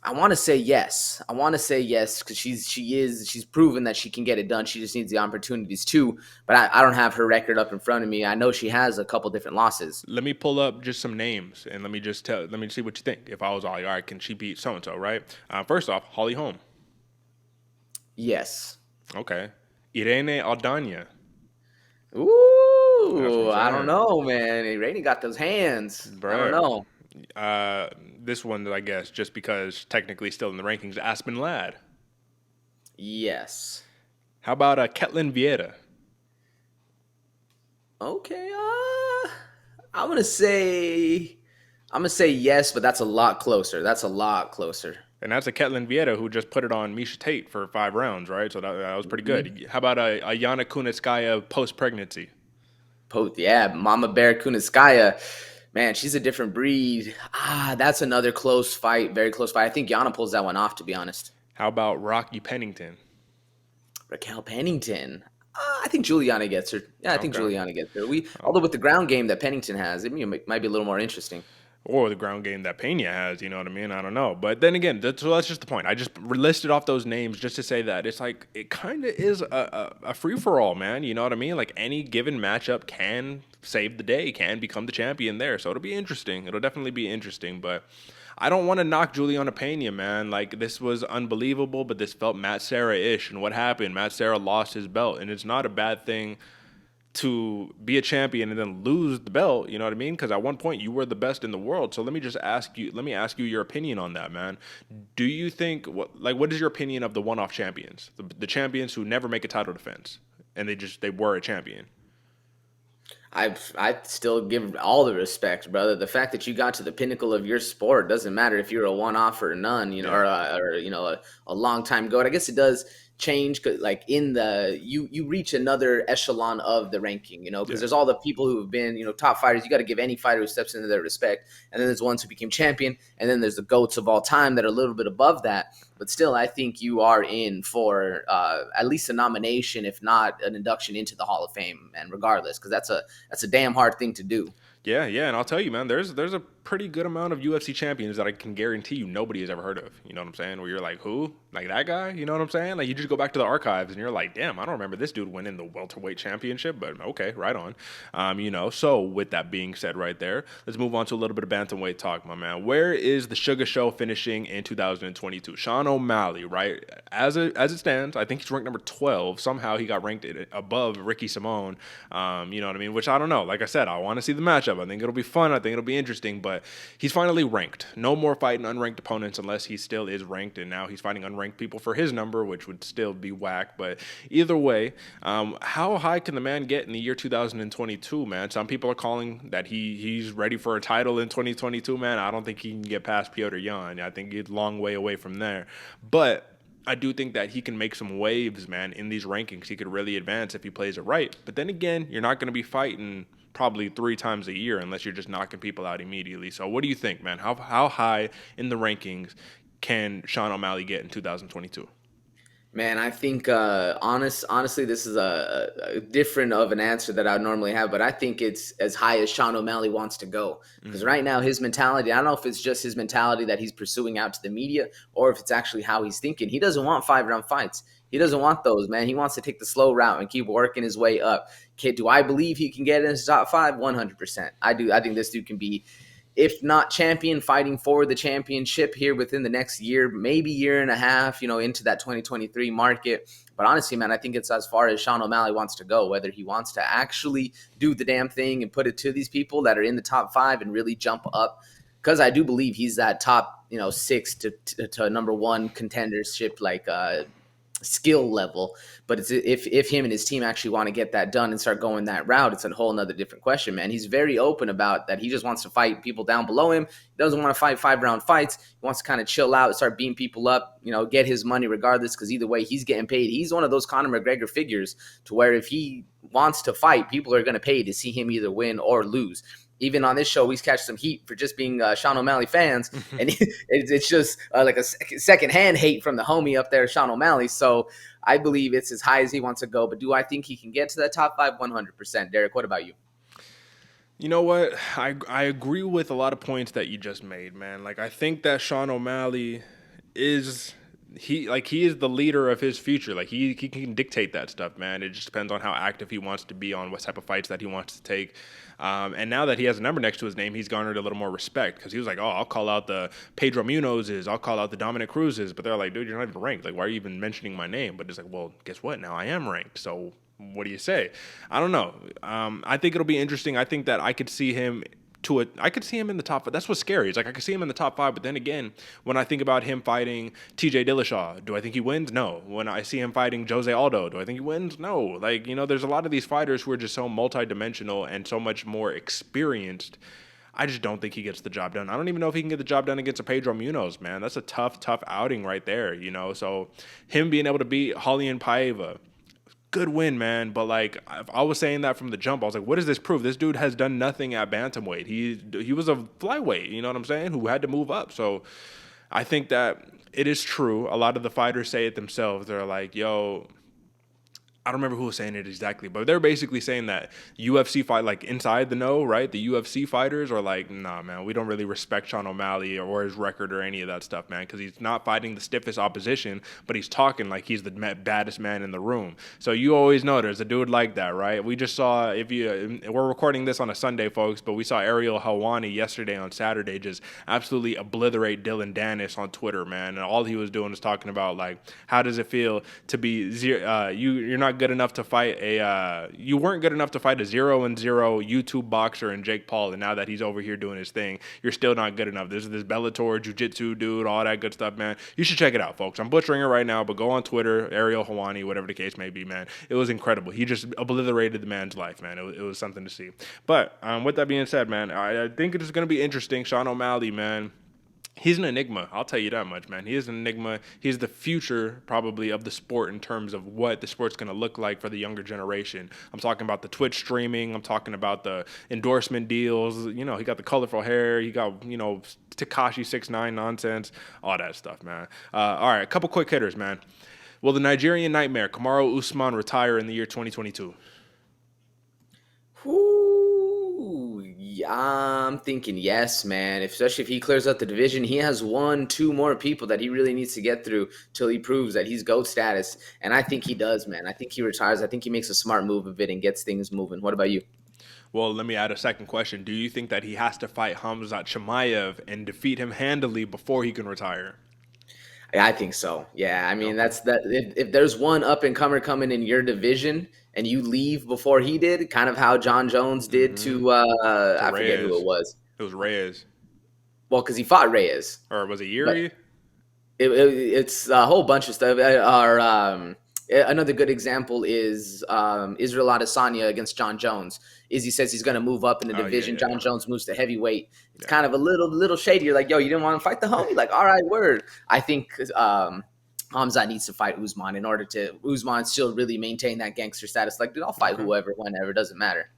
I want to say yes. Because she's proven that she can get it done. She just needs the opportunities too. But I don't have her record up in front of me. I know she has a couple different losses. Let me pull up just some names and let me see what you think. If I was all right, can she beat so and so? Right. First off, Holly Holm. Yes. Okay. Irene Aldana. Ooh, I don't know, man. Irene got those hands. Bro. I don't know. This one, I guess, just because technically still in the rankings, Aspinall. Yes. How about Ketlin Vieira? Okay, I'm gonna say yes, but that's a lot closer. And that's a Ketlin Vieira who just put it on Miesha Tate for 5 rounds, right? So that was pretty good. Mm-hmm. How about Yana Kunitskaya post-pregnancy? Mama Bear Kunitskaya. Man, she's a different breed. That's another close fight, very close fight. I think Yana pulls that one off, to be honest. How about Rocky Pennington? Raquel Pennington. I think Julianna gets her. Yeah, I think Julianna gets her. Although with the ground game that Pennington has, it might be a little more interesting. Or the ground game that Peña has, you know what I mean? I don't know. But then again, that's just the point. I just listed off those names just to say that it's it kind of is a free-for-all, man. You know what I mean? Like, any given matchup can save the day, can become the champion there. So it'll be interesting. It'll definitely be interesting. But I don't want to knock Julianna Peña, man. Like, this was unbelievable, but this felt Matt Serra-ish. And what happened? Matt Serra lost his belt, and it's not a bad thing to be a champion and then lose the belt, you know what I mean? Because at one point you were the best in the world. So let me ask you your opinion on that, man. Do you think, what is your opinion of the one-off champions, the champions who never make a title defense and they were a champion? I still give all the respect, brother. The fact that you got to the pinnacle of your sport doesn't matter if you're a one-off or none, you know, or a long time goat. I guess it does change, like in the you reach another echelon of the ranking, you know, because there's all the people who have been, you know, top fighters. You got to give any fighter who steps into their respect, and then there's the ones who became champion, and then there's the goats of all time that are a little bit above that. But still, I think you are in for at least a nomination, if not an induction into the Hall of Fame, and regardless, because that's a damn hard thing to do. Yeah, and I'll tell you, man, there's a pretty good amount of UFC champions that I can guarantee you nobody has ever heard of. You know what I'm saying? Where you're like, who? Like that guy? You know what I'm saying? Like, you just go back to the archives and you're like, damn, I don't remember this dude winning the welterweight championship, but okay, right on. So with that being said right there, let's move on to a little bit of bantamweight talk, my man. Where is the Sugar Show finishing in 2022? Sean O'Malley, right? As it stands, I think he's ranked number 12. Somehow he got ranked above Ricky Simone. You know what I mean? Which I don't know. Like I said, I want to see the matchup. I think it'll be fun. I think it'll be interesting, but he's finally ranked. No more fighting unranked opponents unless he still is ranked, and now he's fighting unranked people for his number, which would still be whack. But either way, how high can the man get in the year 2022, man? Some people are calling that he's ready for a title in 2022, man. I don't think he can get past Petr Yan. I think he's a long way away from there. But I do think that he can make some waves, man, in these rankings. He could really advance if he plays it right. But then again, you're not going to be fighting probably 3 times a year unless you're just knocking people out immediately. So what do you think, man? How high in the rankings can Sean O'Malley get in 2022? Man, I think honestly, this is a different of an answer that I would normally have, but I think it's as high as Sean O'Malley wants to go. Because right now, his mentality, I don't know if it's just his mentality that he's pursuing out to the media or if it's actually how he's thinking. He doesn't want 5-round fights. He doesn't want those, man. He wants to take the slow route and keep working his way up. Kid, do I believe he can get in his top 5? 100%. I do. I think this dude can be, if not champion, fighting for the championship here within the next year, maybe year and a half, into that 2023 market. But honestly, man, I think it's as far as Sean O'Malley wants to go, whether he wants to actually do the damn thing and put it to these people that are in the top 5 and really jump up. Because I do believe he's that top, 6 to number 1 contendership, skill level. But it's if him and his team actually want to get that done and start going that route, it's a whole nother different question, man. He's very open about that. He just wants to fight people down below him. He doesn't want to fight 5-round fights. He wants to kind of chill out, start beating people up, get his money regardless, because either way, he's getting paid. He's one of those Conor McGregor figures to where if he wants to fight, people are going to pay to see him either win or lose. Even on this show, we catch some heat for just being Sean O'Malley fans, and it's just like a secondhand hate from the homie up there, Sean O'Malley. So I believe it's as high as he wants to go. But do I think he can get to that top 5? 100%. Derick, what about you? You know what? I agree with a lot of points that you just made, man. Like, I think that Sean O'Malley is he is the leader of his future. Like, he can dictate that stuff, man. It just depends on how active he wants to be, on what type of fights that he wants to take. And now that he has a number next to his name, he's garnered a little more respect, because he was like, oh, I'll call out the Pedro Munozes, I'll call out the Dominic Cruzes, but they're like, dude, you're not even ranked. Like, why are you even mentioning my name? But it's like, well, guess what? Now I am ranked. So what do you say? I don't know. I think it'll be interesting. I think that I could see him in the top 5. That's what's scary. It's like I could see him in the top 5, but then again, when I think about him fighting TJ Dillashaw, do I think he wins? No. When I see him fighting Jose Aldo, do I think he wins? No. Like, there's a lot of these fighters who are just so multidimensional and so much more experienced. I just don't think he gets the job done. I don't even know if he can get the job done against a Pedro Munoz, man. That's a tough outing right there, So him being able to beat Julianna Peña, good win, man. But I was saying that from the jump. I was like, what does this prove? This dude has done nothing at bantamweight. He was a flyweight, you know what I'm saying, who had to move up. So I think that it is true. A lot of the fighters say it themselves. They're like, yo, I don't remember who was saying it exactly, but they're basically saying that UFC fight, like inside the know, right? The UFC fighters are like, nah, man, we don't really respect Sean O'Malley or his record or any of that stuff, man, because he's not fighting the stiffest opposition, but he's talking like he's the baddest man in the room. So you always know there's a dude like that, right? We just saw, we're recording this on a Sunday, folks, but we saw Ariel Helwani yesterday on Saturday just absolutely obliterate Dylan Dennis on Twitter, man, and all he was doing was talking about like, how does it feel to be you're not good enough to fight you weren't good enough to fight a 0-0 YouTube boxer and Jake Paul, and now that he's over here doing his thing, you're still not good enough. There's this Bellator jiu-jitsu dude, all that good stuff, man. You should check it out, folks. I'm butchering it right now, but go on Twitter, Ariel Helwani, whatever the case may be, man. It was incredible. He just obliterated the man's life, man. It was something to see. But with that being said, man, I think it's going to be interesting. Sean O'Malley, man, he's an enigma. I'll tell you that much, man. He is an enigma. He's the future, probably, of the sport in terms of what the sport's going to look like for the younger generation. I'm talking about the Twitch streaming. I'm talking about the endorsement deals. You know, he got the colorful hair. He got, you know, Tekashi 6ix9ine nonsense, all that stuff, man. All right, a couple quick hitters, man. Will the Nigerian Nightmare, Kamaru Usman, retire in the year 2022? I'm thinking yes, man. Especially if he clears out the division, he has 1-2 more people that he really needs to get through till he proves that he's GOAT status. And I think he does, man. I think he retires. I think he makes a smart move of it and gets things moving. What about you? Well, let me add a second question. Do you think that he has to fight Khamzat Chimaev and defeat him handily before he can retire? I think so. Yeah, I mean, that's that. If there's one up and comer coming in your division and you leave before he did, kind of how John Jones did to I forget who it was. It was Reyes. Well, because he fought Reyes. Or was it Yuri? It's a whole bunch of stuff. Another good example is Israel Adesanya against John Jones. Izzy says he's going to move up in the division. Yeah. John Jones moves to heavyweight. It's kind of a little shady. You're like, yo, you didn't want to fight the homie? Like, all right, word. I think Khamzat needs to fight Usman in order to Usman still really maintain that gangster status. Like, dude, I'll fight whoever, whenever. It doesn't matter.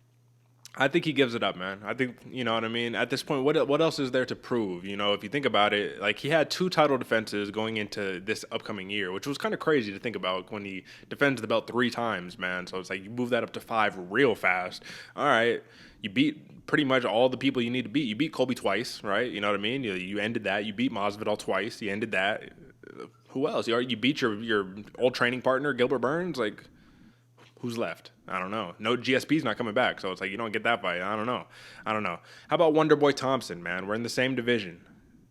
I think he gives it up, man. I think, you know what I mean? At this point, what else is there to prove? You know, if you think about it, like he had 2 title defenses going into this upcoming year, which was kind of crazy to think about when he defends the belt 3 times, man. So it's like you move that up to 5 real fast. All right, you beat pretty much all the people you need to beat. You beat Colby twice, right? You know what I mean? You ended that. You beat Masvidal twice. You ended that. Who else? You beat your old training partner, Gilbert Burns, like. Who's left? I don't know. No, GSP's not coming back, so it's like you don't get that fight. I don't know. How about Wonderboy Thompson, man? We're in the same division.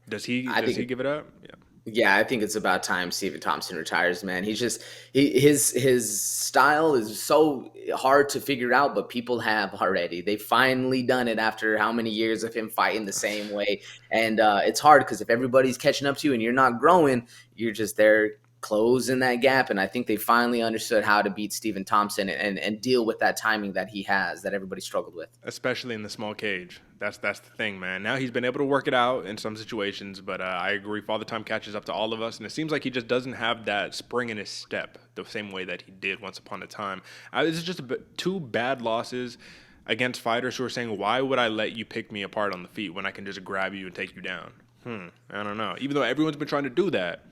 Does he give it up? Yeah. Yeah, I think it's about time Stephen Thompson retires, man. He's just his style is so hard to figure out, but people have already. They've finally done it after how many years of him fighting the same way. And it's hard because if everybody's catching up to you and you're not growing, you're just there closing that gap. And I think they finally understood how to beat Stephen Thompson and deal with that timing that he has that everybody struggled with. Especially in the small cage. That's the thing, man. Now he's been able to work it out in some situations, but I agree. Father Time catches up to all of us, and it seems like he just doesn't have that spring in his step the same way that he did once upon a time. This is just 2 bad losses against fighters who are saying, why would I let you pick me apart on the feet when I can just grab you and take you down? I don't know. Even though everyone's been trying to do that,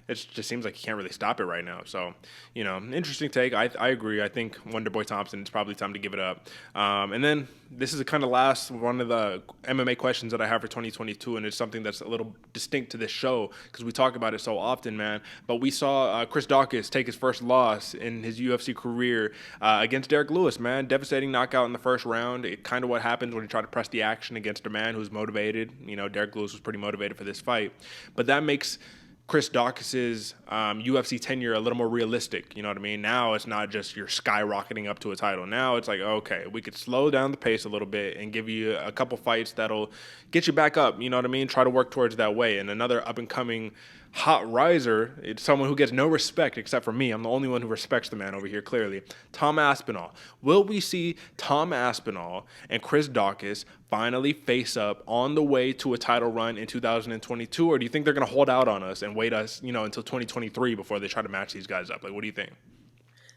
it just seems like he can't really stop it right now. So, you know, interesting take. I agree. I think Wonderboy Thompson, it's probably time to give it up. And then this is the kind of last one of the MMA questions that I have for 2022, and it's something that's a little distinct to this show because we talk about it so often, man. But we saw Chris Daukaus take his first loss in his UFC career against Derrick Lewis, man. Devastating knockout in the first round. It kind of what happens when you try to press the action against a man who's motivated. You know, Derrick Lewis was pretty motivated for this fight. But that makes Chris Daukaus's UFC tenure a little more realistic. You know what I mean? Now it's not just you're skyrocketing up to a title. Now it's like, okay, we could slow down the pace a little bit and give you a couple fights that'll get you back up. You know what I mean? Try to work towards that way. And another up-and-coming hot riser, it's someone who gets no respect except for me. I'm the only one who respects the man over here, clearly. Tom Aspinall. Will we see Tom Aspinall and Chris Daukaus finally face up on the way to a title run in 2022? Or do you think they're going to hold out on us and wait us, you know, until 2023 before they try to match these guys up? Like, what do you think?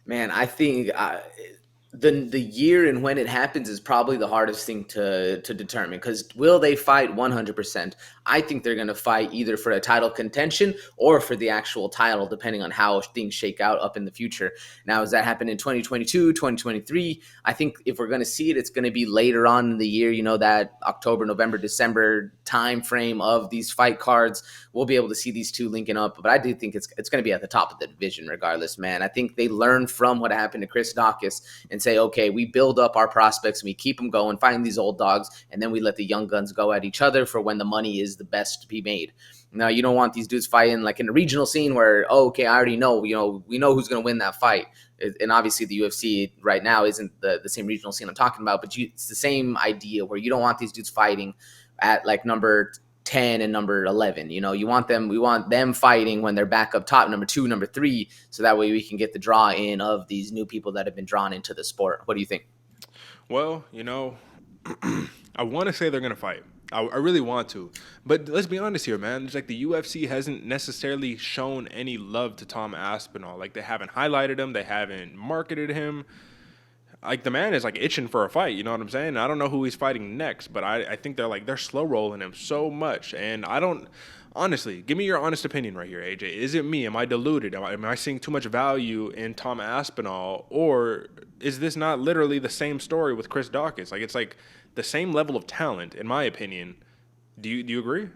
Man, I think the year and when it happens is probably the hardest thing to determine, because will they fight 100%? I think they're going to fight either for a title contention or for the actual title, depending on how things shake out up in the future. Now, does that happen in 2022, 2023? I think if we're going to see it, it's going to be later on in the year, that October, November, December time frame of these fight cards. We'll be able to see these two linking up, but I do think it's going to be at the top of the division regardless, man. I think they learn from what happened to Chris Daukaus and say, okay, we build up our prospects and we keep them going, find these old dogs, and then we let the young guns go at each other for when the money is the best to be made. Now, you don't want these dudes fighting like in the regional scene where, okay, I already know, we know who's going to win that fight. And obviously the UFC right now isn't the same regional scene I'm talking about, but it's the same idea where you don't want these dudes fighting at like number 10 and number 11. We want them fighting when they're back up top, number 2, number 3, so that way we can get the draw in of these new people that have been drawn into the sport. What do you think? Well, I want to say they're going to fight. I really want to. But let's be honest here, man. It's like the UFC hasn't necessarily shown any love to Tom Aspinall. Like, they haven't highlighted him. They haven't marketed him. Like, the man is, like, itching for a fight. You know what I'm saying? I don't know who he's fighting next, but I think they're slow rolling him so much. And I don't... Honestly, give me your honest opinion right here, AJ. Is it me? Am I deluded? Am I seeing too much value in Tom Aspinall? Or is this not literally the same story with Chris Daukaus? Like, it's like the same level of talent, in my opinion. Do you agree?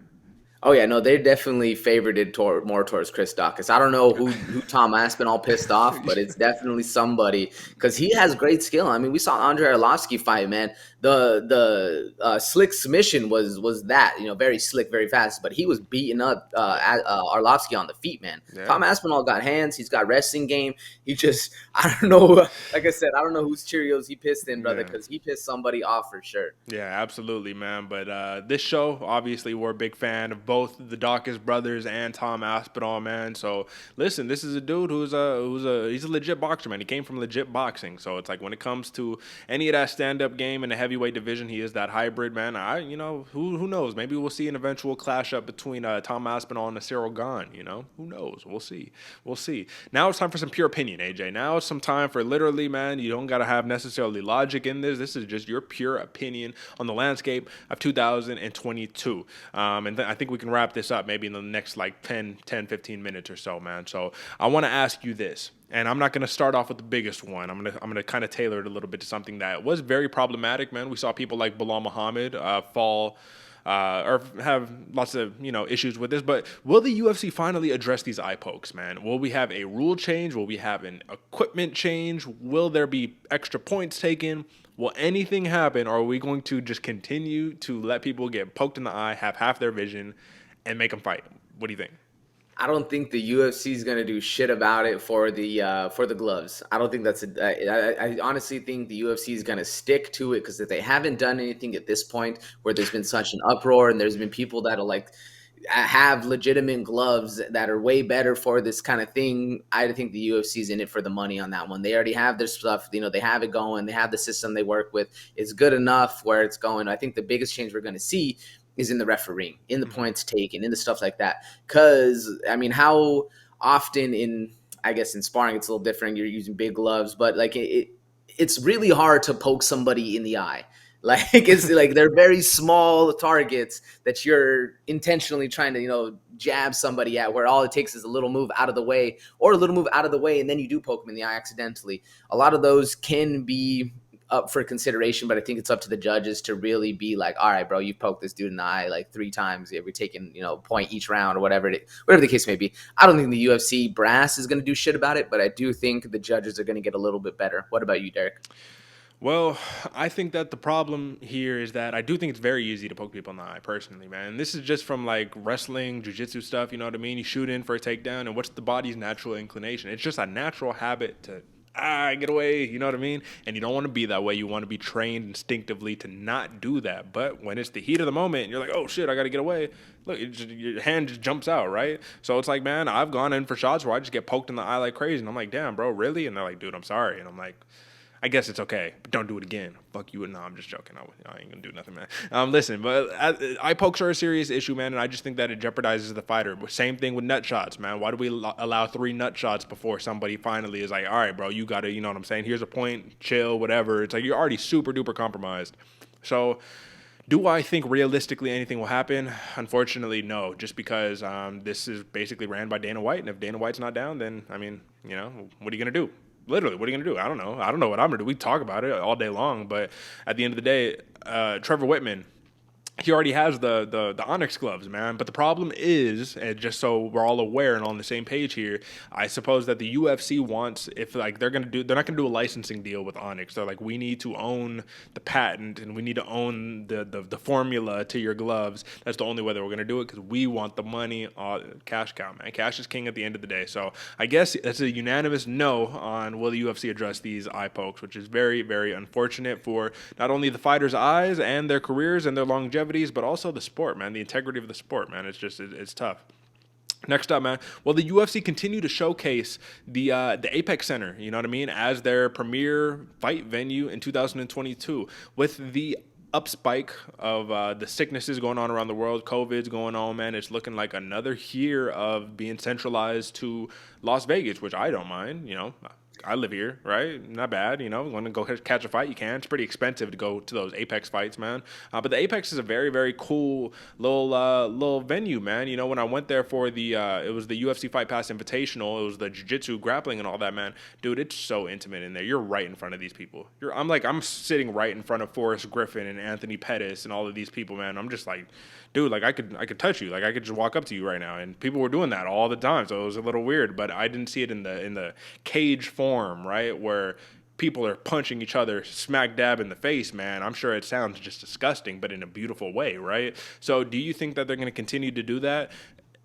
Oh, yeah, no, they definitely favored it more towards Chris Daukaus. I don't know who Tom Aspinall pissed off, but it's definitely somebody, because he has great skill. I mean, we saw Andrei Arlovski fight, man. The slick submission was that, very slick, very fast, but he was beating up Arlovski on the feet, man. Yeah. Tom Aspinall got hands. He's got wrestling game. He just, I don't know, like I said, I don't know whose Cheerios he pissed in, brother, because he pissed somebody off for sure. Yeah, absolutely, man. But this show, obviously, we're a big fan of both the Daukaus brothers and Tom Aspinall, man. So listen, this is a dude he's a legit boxer, man. He came from legit boxing. So it's like when it comes to any of that stand-up game in the heavyweight division, he is that hybrid, man. Who knows? Maybe we'll see an eventual clash up between Tom Aspinall and Ciryl Gane. Who knows? We'll see. Now it's time for some pure opinion, AJ. Now it's some time for literally, man. You don't gotta have necessarily logic in this. This is just your pure opinion on the landscape of 2022. I think we can wrap this up maybe in the next like 10, 15 minutes or so, man. So I want to ask you this, and I'm not going to start off with the biggest one. I'm going to kind of tailor it a little bit to something that was very problematic, man. We saw people like Bilal Muhammad fall or have lots of issues with this. But will the UFC finally address these eye pokes, man? Will we have a rule change? Will we have an equipment change? Will there be extra points taken? Will anything happen, or are we going to just continue to let people get poked in the eye, have half their vision, and make them fight? What do you think? I don't think the UFC is going to do shit about it for the gloves. I don't think I honestly think the UFC is going to stick to it, because if they haven't done anything at this point where there's been such an uproar and there's been people that are like have legitimate gloves that are way better for this kind of thing, I think the UFC's in it for the money on that one. They already have their stuff, they have it going, they have the system they work with. It's good enough where it's going. I think the biggest change we're going to see is in the refereeing, in the points taken, in the stuff like that. Because, I mean, how often I guess in sparring it's a little different, you're using big gloves, but like it's really hard to poke somebody in the eye. Like, it's like they're very small targets that you're intentionally trying to, jab somebody at, where all it takes is a little move out of the way, and then you do poke them in the eye accidentally. A lot of those can be up for consideration, but I think it's up to the judges to really be like, all right, bro, you poked this dude in the eye like 3 times. Yeah, we're taking, point each round or whatever the case may be. I don't think the UFC brass is going to do shit about it, but I do think the judges are going to get a little bit better. What about you, Derick? Well, I think that the problem here is that I do think it's very easy to poke people in the eye, personally, man. And this is just from, like, wrestling, jiu-jitsu stuff, you know what I mean? You shoot in for a takedown, and what's the body's natural inclination? It's just a natural habit to, get away, you know what I mean? And you don't want to be that way. You want to be trained instinctively to not do that. But when it's the heat of the moment, and you're like, oh, shit, I got to get away. Look, your hand just jumps out, right? So it's like, man, I've gone in for shots where I just get poked in the eye like crazy. And I'm like, damn, bro, really? And they're like, dude, I'm sorry. And I'm like, I guess it's okay, but don't do it again. Fuck you. No, I'm just joking. I ain't gonna do nothing, man. Listen, but eye pokes are a serious issue, man, and I just think that it jeopardizes the fighter. Same thing with nut shots, man. Why do we allow 3 nut shots before somebody finally is like, all right, bro, you gotta, you know what I'm saying? Here's a point, chill, whatever. It's like you're already super duper compromised. So, do I think realistically anything will happen? Unfortunately, no. Just because this is basically ran by Dana White, and if Dana White's not down, then I mean, you know, what are you gonna do? Literally, what are you going to do? I don't know. I don't know what I'm going to do. We talk about it all day long, but at the end of the day, Trevor Whitman, he already has the Onyx gloves, man. But the problem is, and just so we're all aware and on the same page here, I suppose that the UFC wants, if like they're not gonna do a licensing deal with Onyx. They're like, we need to own the patent and we need to own the formula to your gloves. That's the only way that we're gonna do it because we want the money. Cash cow, man. Cash is king at the end of the day. So I guess that's a unanimous no on will the UFC address these eye pokes, which is very, very unfortunate for not only the fighters' eyes and their careers and their longevity, but also the sport, man, the integrity of the sport, man. It's just, it's tough. Next up, man. Well, the UFC continue to showcase the Apex Center, you know what I mean, as their premier fight venue in 2022 with the up spike of the sicknesses going on around the world. COVID's going on, man. It's looking like another year of being centralized to Las Vegas, which I don't mind, you know. I live here, right? Not bad, you know. Want to go catch a fight? You can. It's pretty expensive to go to those Apex fights, man. But the Apex is a very, very cool little venue, man. You know, when I went there for it was the UFC Fight Pass Invitational. It was the jiu-jitsu, grappling, and all that, man. Dude, it's so intimate in there. You're right in front of these people. I'm sitting right in front of Forrest Griffin and Anthony Pettis and all of these people, man. I'm just like, dude, like I could touch you, like I could just walk up to you right now, and people were doing that all the time, so it was a little weird. But I didn't see it in the cage form, right, where people are punching each other smack dab in the face, man. I'm sure it sounds just disgusting, but in a beautiful way, right? So do you think that they're going to continue to do that?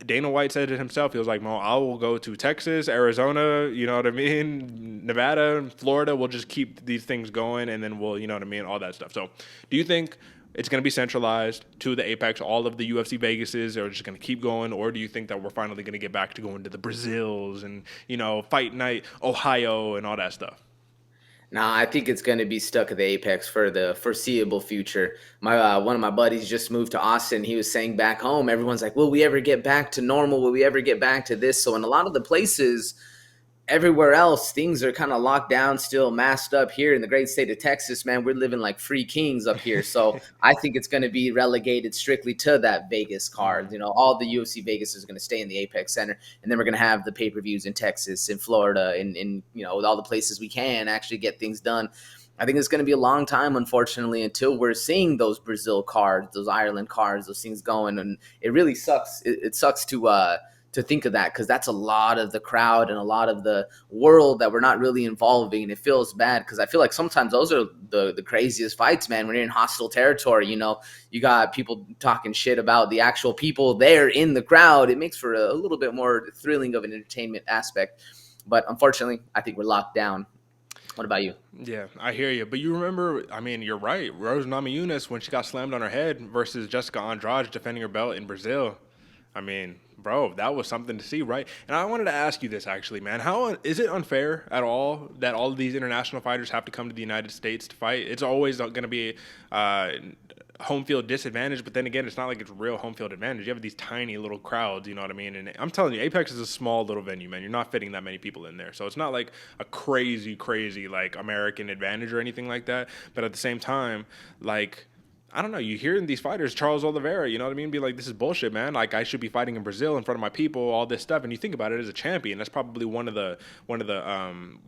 Dana White said it himself. He was like, I will go to Texas, Arizona, you know what I mean, Nevada, Florida. We'll just keep these things going, and then we'll, you know what I mean, all that stuff. So do you think it's going to be centralized to the Apex, all of the UFC Vegases are just going to keep going, or do you think that we're finally going to get back to going to the Brazils and, you know, Fight Night, Ohio, and all that stuff? Nah, I think it's going to be stuck at the Apex for the foreseeable future. My one of my buddies just moved to Austin. He was saying back home, everyone's like, will we ever get back to normal? Will we ever get back to this? So in a lot of the places, everywhere else, things are kind of locked down, still masked up. Here in the great state of Texas, man, we're living like free kings up here. So I think it's going to be relegated strictly to that Vegas card. You know, all the UFC Vegas is going to stay in the Apex Center, and then we're going to have the pay-per-views in Texas, in Florida, in you know, all the places we can actually get things done. I think it's going to be a long time, unfortunately, until we're seeing those Brazil cards, those Ireland cards, those things going. And it really sucks. It sucks to think of that, because that's a lot of the crowd and a lot of the world that we're not really involving. And it feels bad because I feel like sometimes those are the craziest fights, man. When you're in hostile territory, you know, you got people talking shit about the actual people there in the crowd. It makes for a little bit more thrilling of an entertainment aspect. But unfortunately, I think we're locked down. What about you? Yeah, I hear you. But you remember, I mean, you're right. Rose Namajunas, when she got slammed on her head versus Jessica Andrade defending her belt in Brazil. I mean, bro, that was something to see, right? And I wanted to ask you this, actually, man. How is it unfair at all that all of these international fighters have to come to the United States to fight? It's always going to be home field disadvantage, but then again, it's not like it's real home field advantage. You have these tiny little crowds, you know what I mean? And I'm telling you, Apex is a small little venue, man. You're not fitting that many people in there. So it's not like a crazy, like American advantage or anything like that. But at the same time, like, I don't know, you hear these fighters, Charles Oliveira, you know what I mean, be like, this is bullshit, man. Like, I should be fighting in Brazil in front of my people, all this stuff. And you think about it, as a champion, that's probably one of the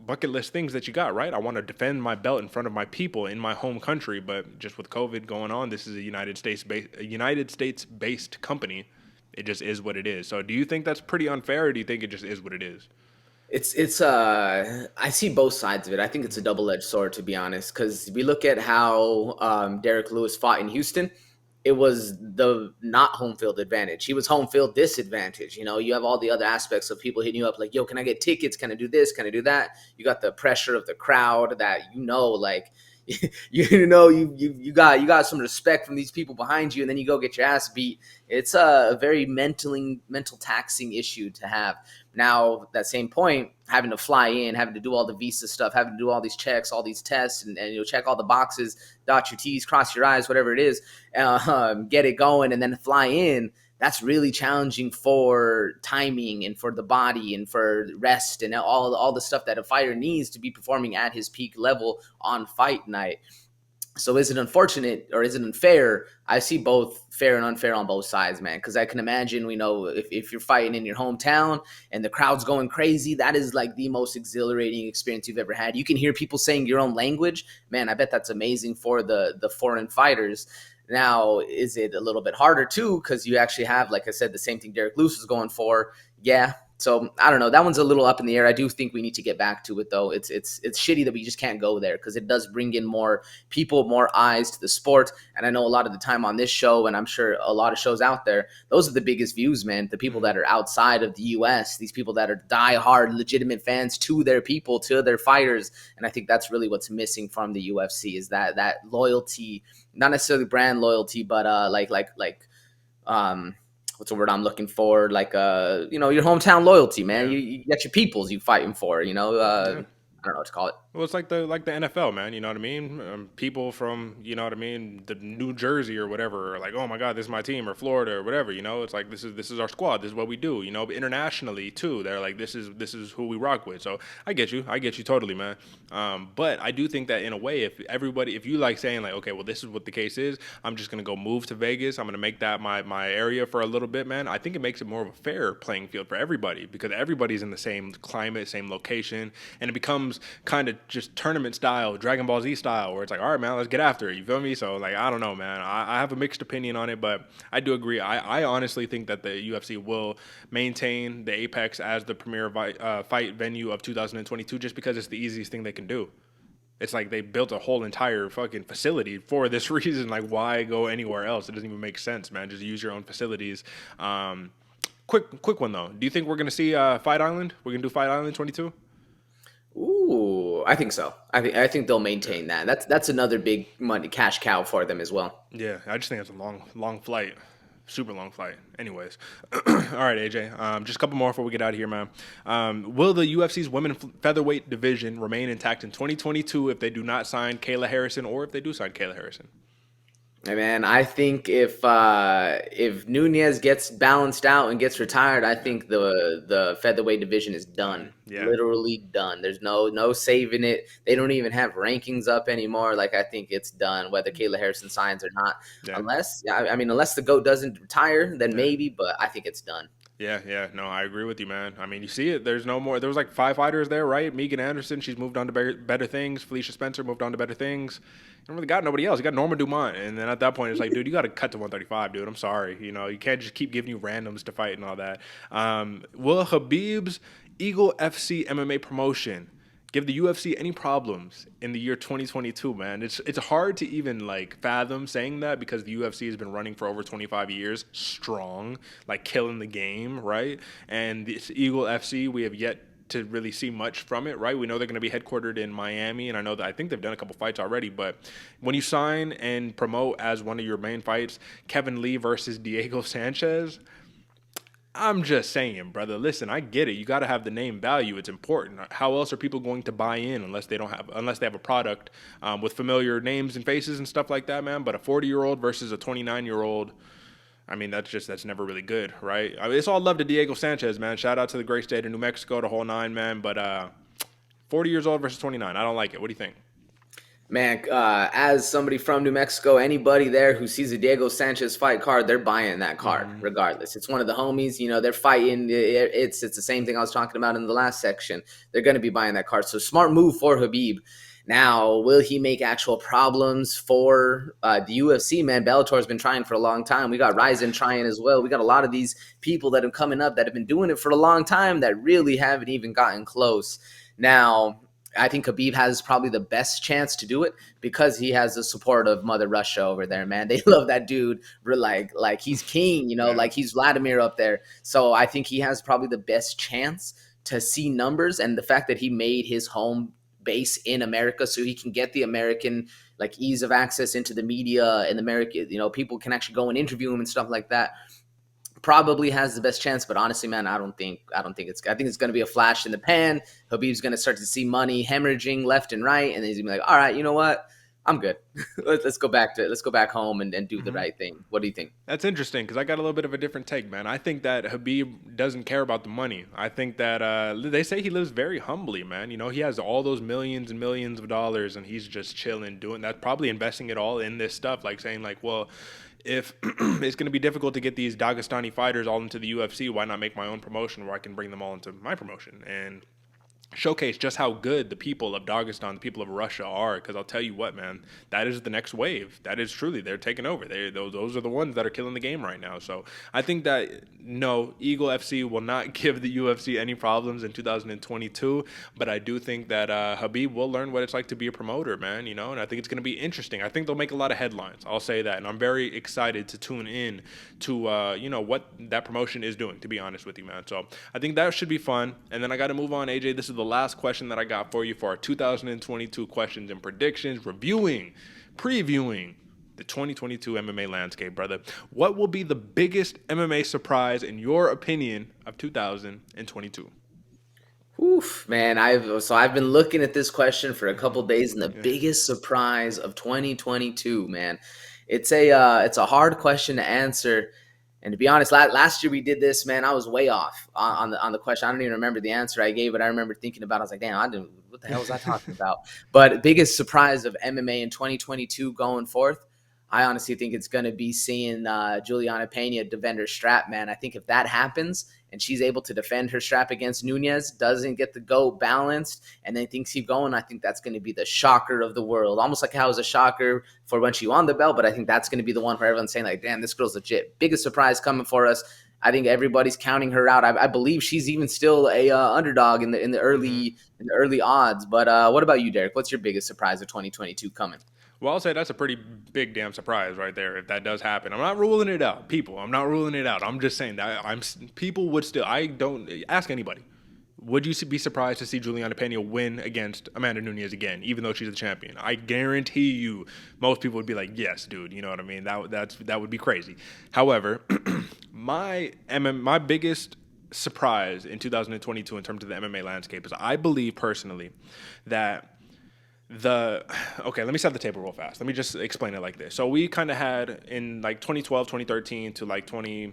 bucket list things that you got, right? I want to defend my belt in front of my people in my home country. But just with COVID going on, this is a United States based company. It just is what it is. So do you think that's pretty unfair, or do you think it just is what it is? I see both sides of it. I think it's a double-edged sword, to be honest, because we look at how Derrick Lewis fought in Houston. It was the not home field advantage. He was home field disadvantage. You know, you have all the other aspects of people hitting you up like, yo, can I get tickets? Can I do this? Can I do that? You got the pressure of the crowd that, you know, like, you got some respect from these people behind you, and then you go get your ass beat. It's a very mental taxing issue to have. Now, that same point, having to fly in, having to do all the visa stuff, having to do all these checks, all these tests, and check all the boxes, dot your T's, cross your I's, whatever it is, get it going, and then fly in. That's really challenging for timing and for the body and for rest and all the stuff that a fighter needs to be performing at his peak level on fight night. So is it unfortunate or is it unfair? I see both fair and unfair on both sides, man, because I can imagine, if you're fighting in your hometown and the crowd's going crazy, that is like the most exhilarating experience you've ever had. You can hear people saying your own language. Man, I bet that's amazing for the foreign fighters. Now, is it a little bit harder too? Because you actually have, like I said, the same thing Derrick Lewis was going for. Yeah. So I don't know. That one's a little up in the air. I do think we need to get back to it, though. It's shitty that we just can't go there because it does bring in more people, more eyes to the sport. And I know a lot of the time on this show, and I'm sure a lot of shows out there, those are the biggest views, man. The people that are outside of the U.S., these people that are diehard, legitimate fans to their people, to their fighters. And I think that's really what's missing from the UFC is that loyalty, not necessarily brand loyalty, but what's the word I'm looking for? Like, your hometown loyalty, man. Yeah. You got your peoples you fighting for, yeah. I don't know what to call it. Well, it's like the NFL, man. You know what I mean? People from, you know what I mean, the New Jersey or whatever are like, oh my God, this is my team, or Florida or whatever. You know, it's like this is our squad. This is what we do. You know, but internationally too, they're like, this is who we rock with. So I get you totally, man. But I do think that in a way, if you like saying like, okay, well, this is what the case is, I'm just gonna go move to Vegas. I'm gonna make that my area for a little bit, man. I think it makes it more of a fair playing field for everybody because everybody's in the same climate, same location, and it becomes kind of just tournament style, Dragon Ball Z style, where it's like, all right, man, let's get after it. You feel me? So, like, I don't know, man. I have a mixed opinion on it, but I do agree. I honestly think that the UFC will maintain the Apex as the premier fight venue of 2022 just because it's the easiest thing they can do. It's like they built a whole entire fucking facility for this reason. Like, why go anywhere else? It doesn't even make sense, man. Just use your own facilities. Quick one, though. Do you think we're going to see Fight Island? We're going to do Fight Island 22? Ooh, I think so. I think they'll maintain that. That's another big money cash cow for them as well. Yeah, I just think it's a long flight, super long flight. Anyways, all right, AJ. Just a couple more before we get out of here, man. Will the UFC's women featherweight division remain intact in 2022 if they do not sign Kayla Harrison, or if they do sign Kayla Harrison? Hey man, I think if Nunes gets balanced out and gets retired, I think the featherweight division is done. Yeah. Literally done. There's no saving it. They don't even have rankings up anymore. Like, I think it's done, whether Kayla Harrison signs or not. Yeah. Unless the GOAT doesn't retire, then maybe, but I think it's done. Yeah. No, I agree with you, man. I mean, you see it. There's no more. There was like 5 fighters there, right? Megan Anderson, she's moved on to better things. Felicia Spencer moved on to better things. You don't really got nobody else. You got Norma Dumont. And then at that point, it's like, dude, you got to cut to 135, dude. I'm sorry. You know, you can't just keep giving you randoms to fight and all that. Will Khabib's Eagle FC MMA promotion give the UFC any problems in the year 2022, man? It's hard to even like fathom saying that because the UFC has been running for over 25 years strong, like killing the game, right? And this Eagle FC, we have yet to really see much from it, right? We know they're going to be headquartered in Miami, and I think they've done a couple fights already, but when you sign and promote as one of your main fights, Kevin Lee versus Diego Sanchez, I'm just saying, brother, listen, I get it. You got to have the name value. It's important. How else are people going to buy in unless they have a product with familiar names and faces and stuff like that, man? But a 40-year-old versus a 29-year-old, I mean, that's never really good, right? I mean, it's all love to Diego Sanchez, man. Shout out to the great state of New Mexico, the whole nine, man. But 40 years old versus 29, I don't like it. What do you think? Man, as somebody from New Mexico, anybody there who sees a Diego Sanchez fight card, they're buying that card regardless. It's one of the homies, they're fighting. It's the same thing I was talking about in the last section. They're going to be buying that card. So smart move for Khabib. Now, will he make actual problems for the UFC, man? Bellator's been trying for a long time. We got Ryzen trying as well. We got a lot of these people that have coming up that have been doing it for a long time that really haven't even gotten close. Now, I think Khabib has probably the best chance to do it because he has the support of Mother Russia over there, man. They love that dude like he's king, like he's Vladimir up there. So I think he has probably the best chance to see numbers, and the fact that he made his home base in America, so he can get the American like ease of access into the media and America. People can actually go and interview him and stuff like that. Probably has the best chance, but honestly, man, I think it's going to be a flash in the pan. Khabib's going to start to see money hemorrhaging left and right, and then he's going to be like, all right, you know what? I'm good. let's go back home and do the right thing. What do you think? That's interesting because I got a little bit of a different take, man. I think that Khabib doesn't care about the money. I think that they say he lives very humbly, man. He has all those millions and millions of dollars, and he's just chilling, doing that, probably investing it all in this stuff, like saying like, well, if it's going to be difficult to get these Dagestani fighters all into the UFC, why not make my own promotion where I can bring them all into my promotion and showcase just how good the people of Dagestan, the people of Russia are? Because I'll tell you what, man, that is the next wave. That is truly, they're taking over. Those are the ones that are killing the game right now. So I think that, no, Eagle FC will not give the UFC any problems in 2022, but I do think that Khabib will learn what it's like to be a promoter, man, and I think it's going to be interesting. I think they'll make a lot of headlines. I'll say that, and I'm very excited to tune in to, what that promotion is doing, to be honest with you, man. So I think that should be fun. And then I got to move on, AJ. This is the last question that I got for you for our 2022 questions and predictions, previewing the 2022 MMA landscape, brother. What will be the biggest MMA surprise in your opinion of 2022? Oof, man, I've been looking at this question for a couple days, and the biggest surprise of 2022, man. It's a hard question to answer. And to be honest, last year we did this, man. I was way off on the question. I don't even remember the answer I gave, but I remember thinking about it. I was like, damn, what the hell was I talking about? But biggest surprise of MMA in 2022 going forth, I honestly think it's going to be seeing Julianna Peña defend her strap, man. I think if that happens and she's able to defend her strap against Nunes, doesn't get the go balanced, and then things keep going, I think that's going to be the shocker of the world. Almost like how it was a shocker for when she won the belt, but I think that's going to be the one where everyone's saying, like, damn, this girl's legit. Biggest surprise coming for us. I think everybody's counting her out. I believe she's even still a underdog in the early odds. But what about you, Derick? What's your biggest surprise of 2022 coming? Well, I'll say that's a pretty big damn surprise right there if that does happen. I'm not ruling it out, people. I'm not ruling it out. I'm just saying that people would still. I don't ask anybody. Would you be surprised to see Julianna Peña win against Amanda Nunes again, even though she's the champion? I guarantee you, most people would be like, "Yes, dude." You know what I mean? That would be crazy. However, my biggest surprise in 2022 in terms of the MMA landscape is I believe personally that. Let me set the table real fast. Let me just explain it like this. So we kind of had in like 2012, 2013 to like 15,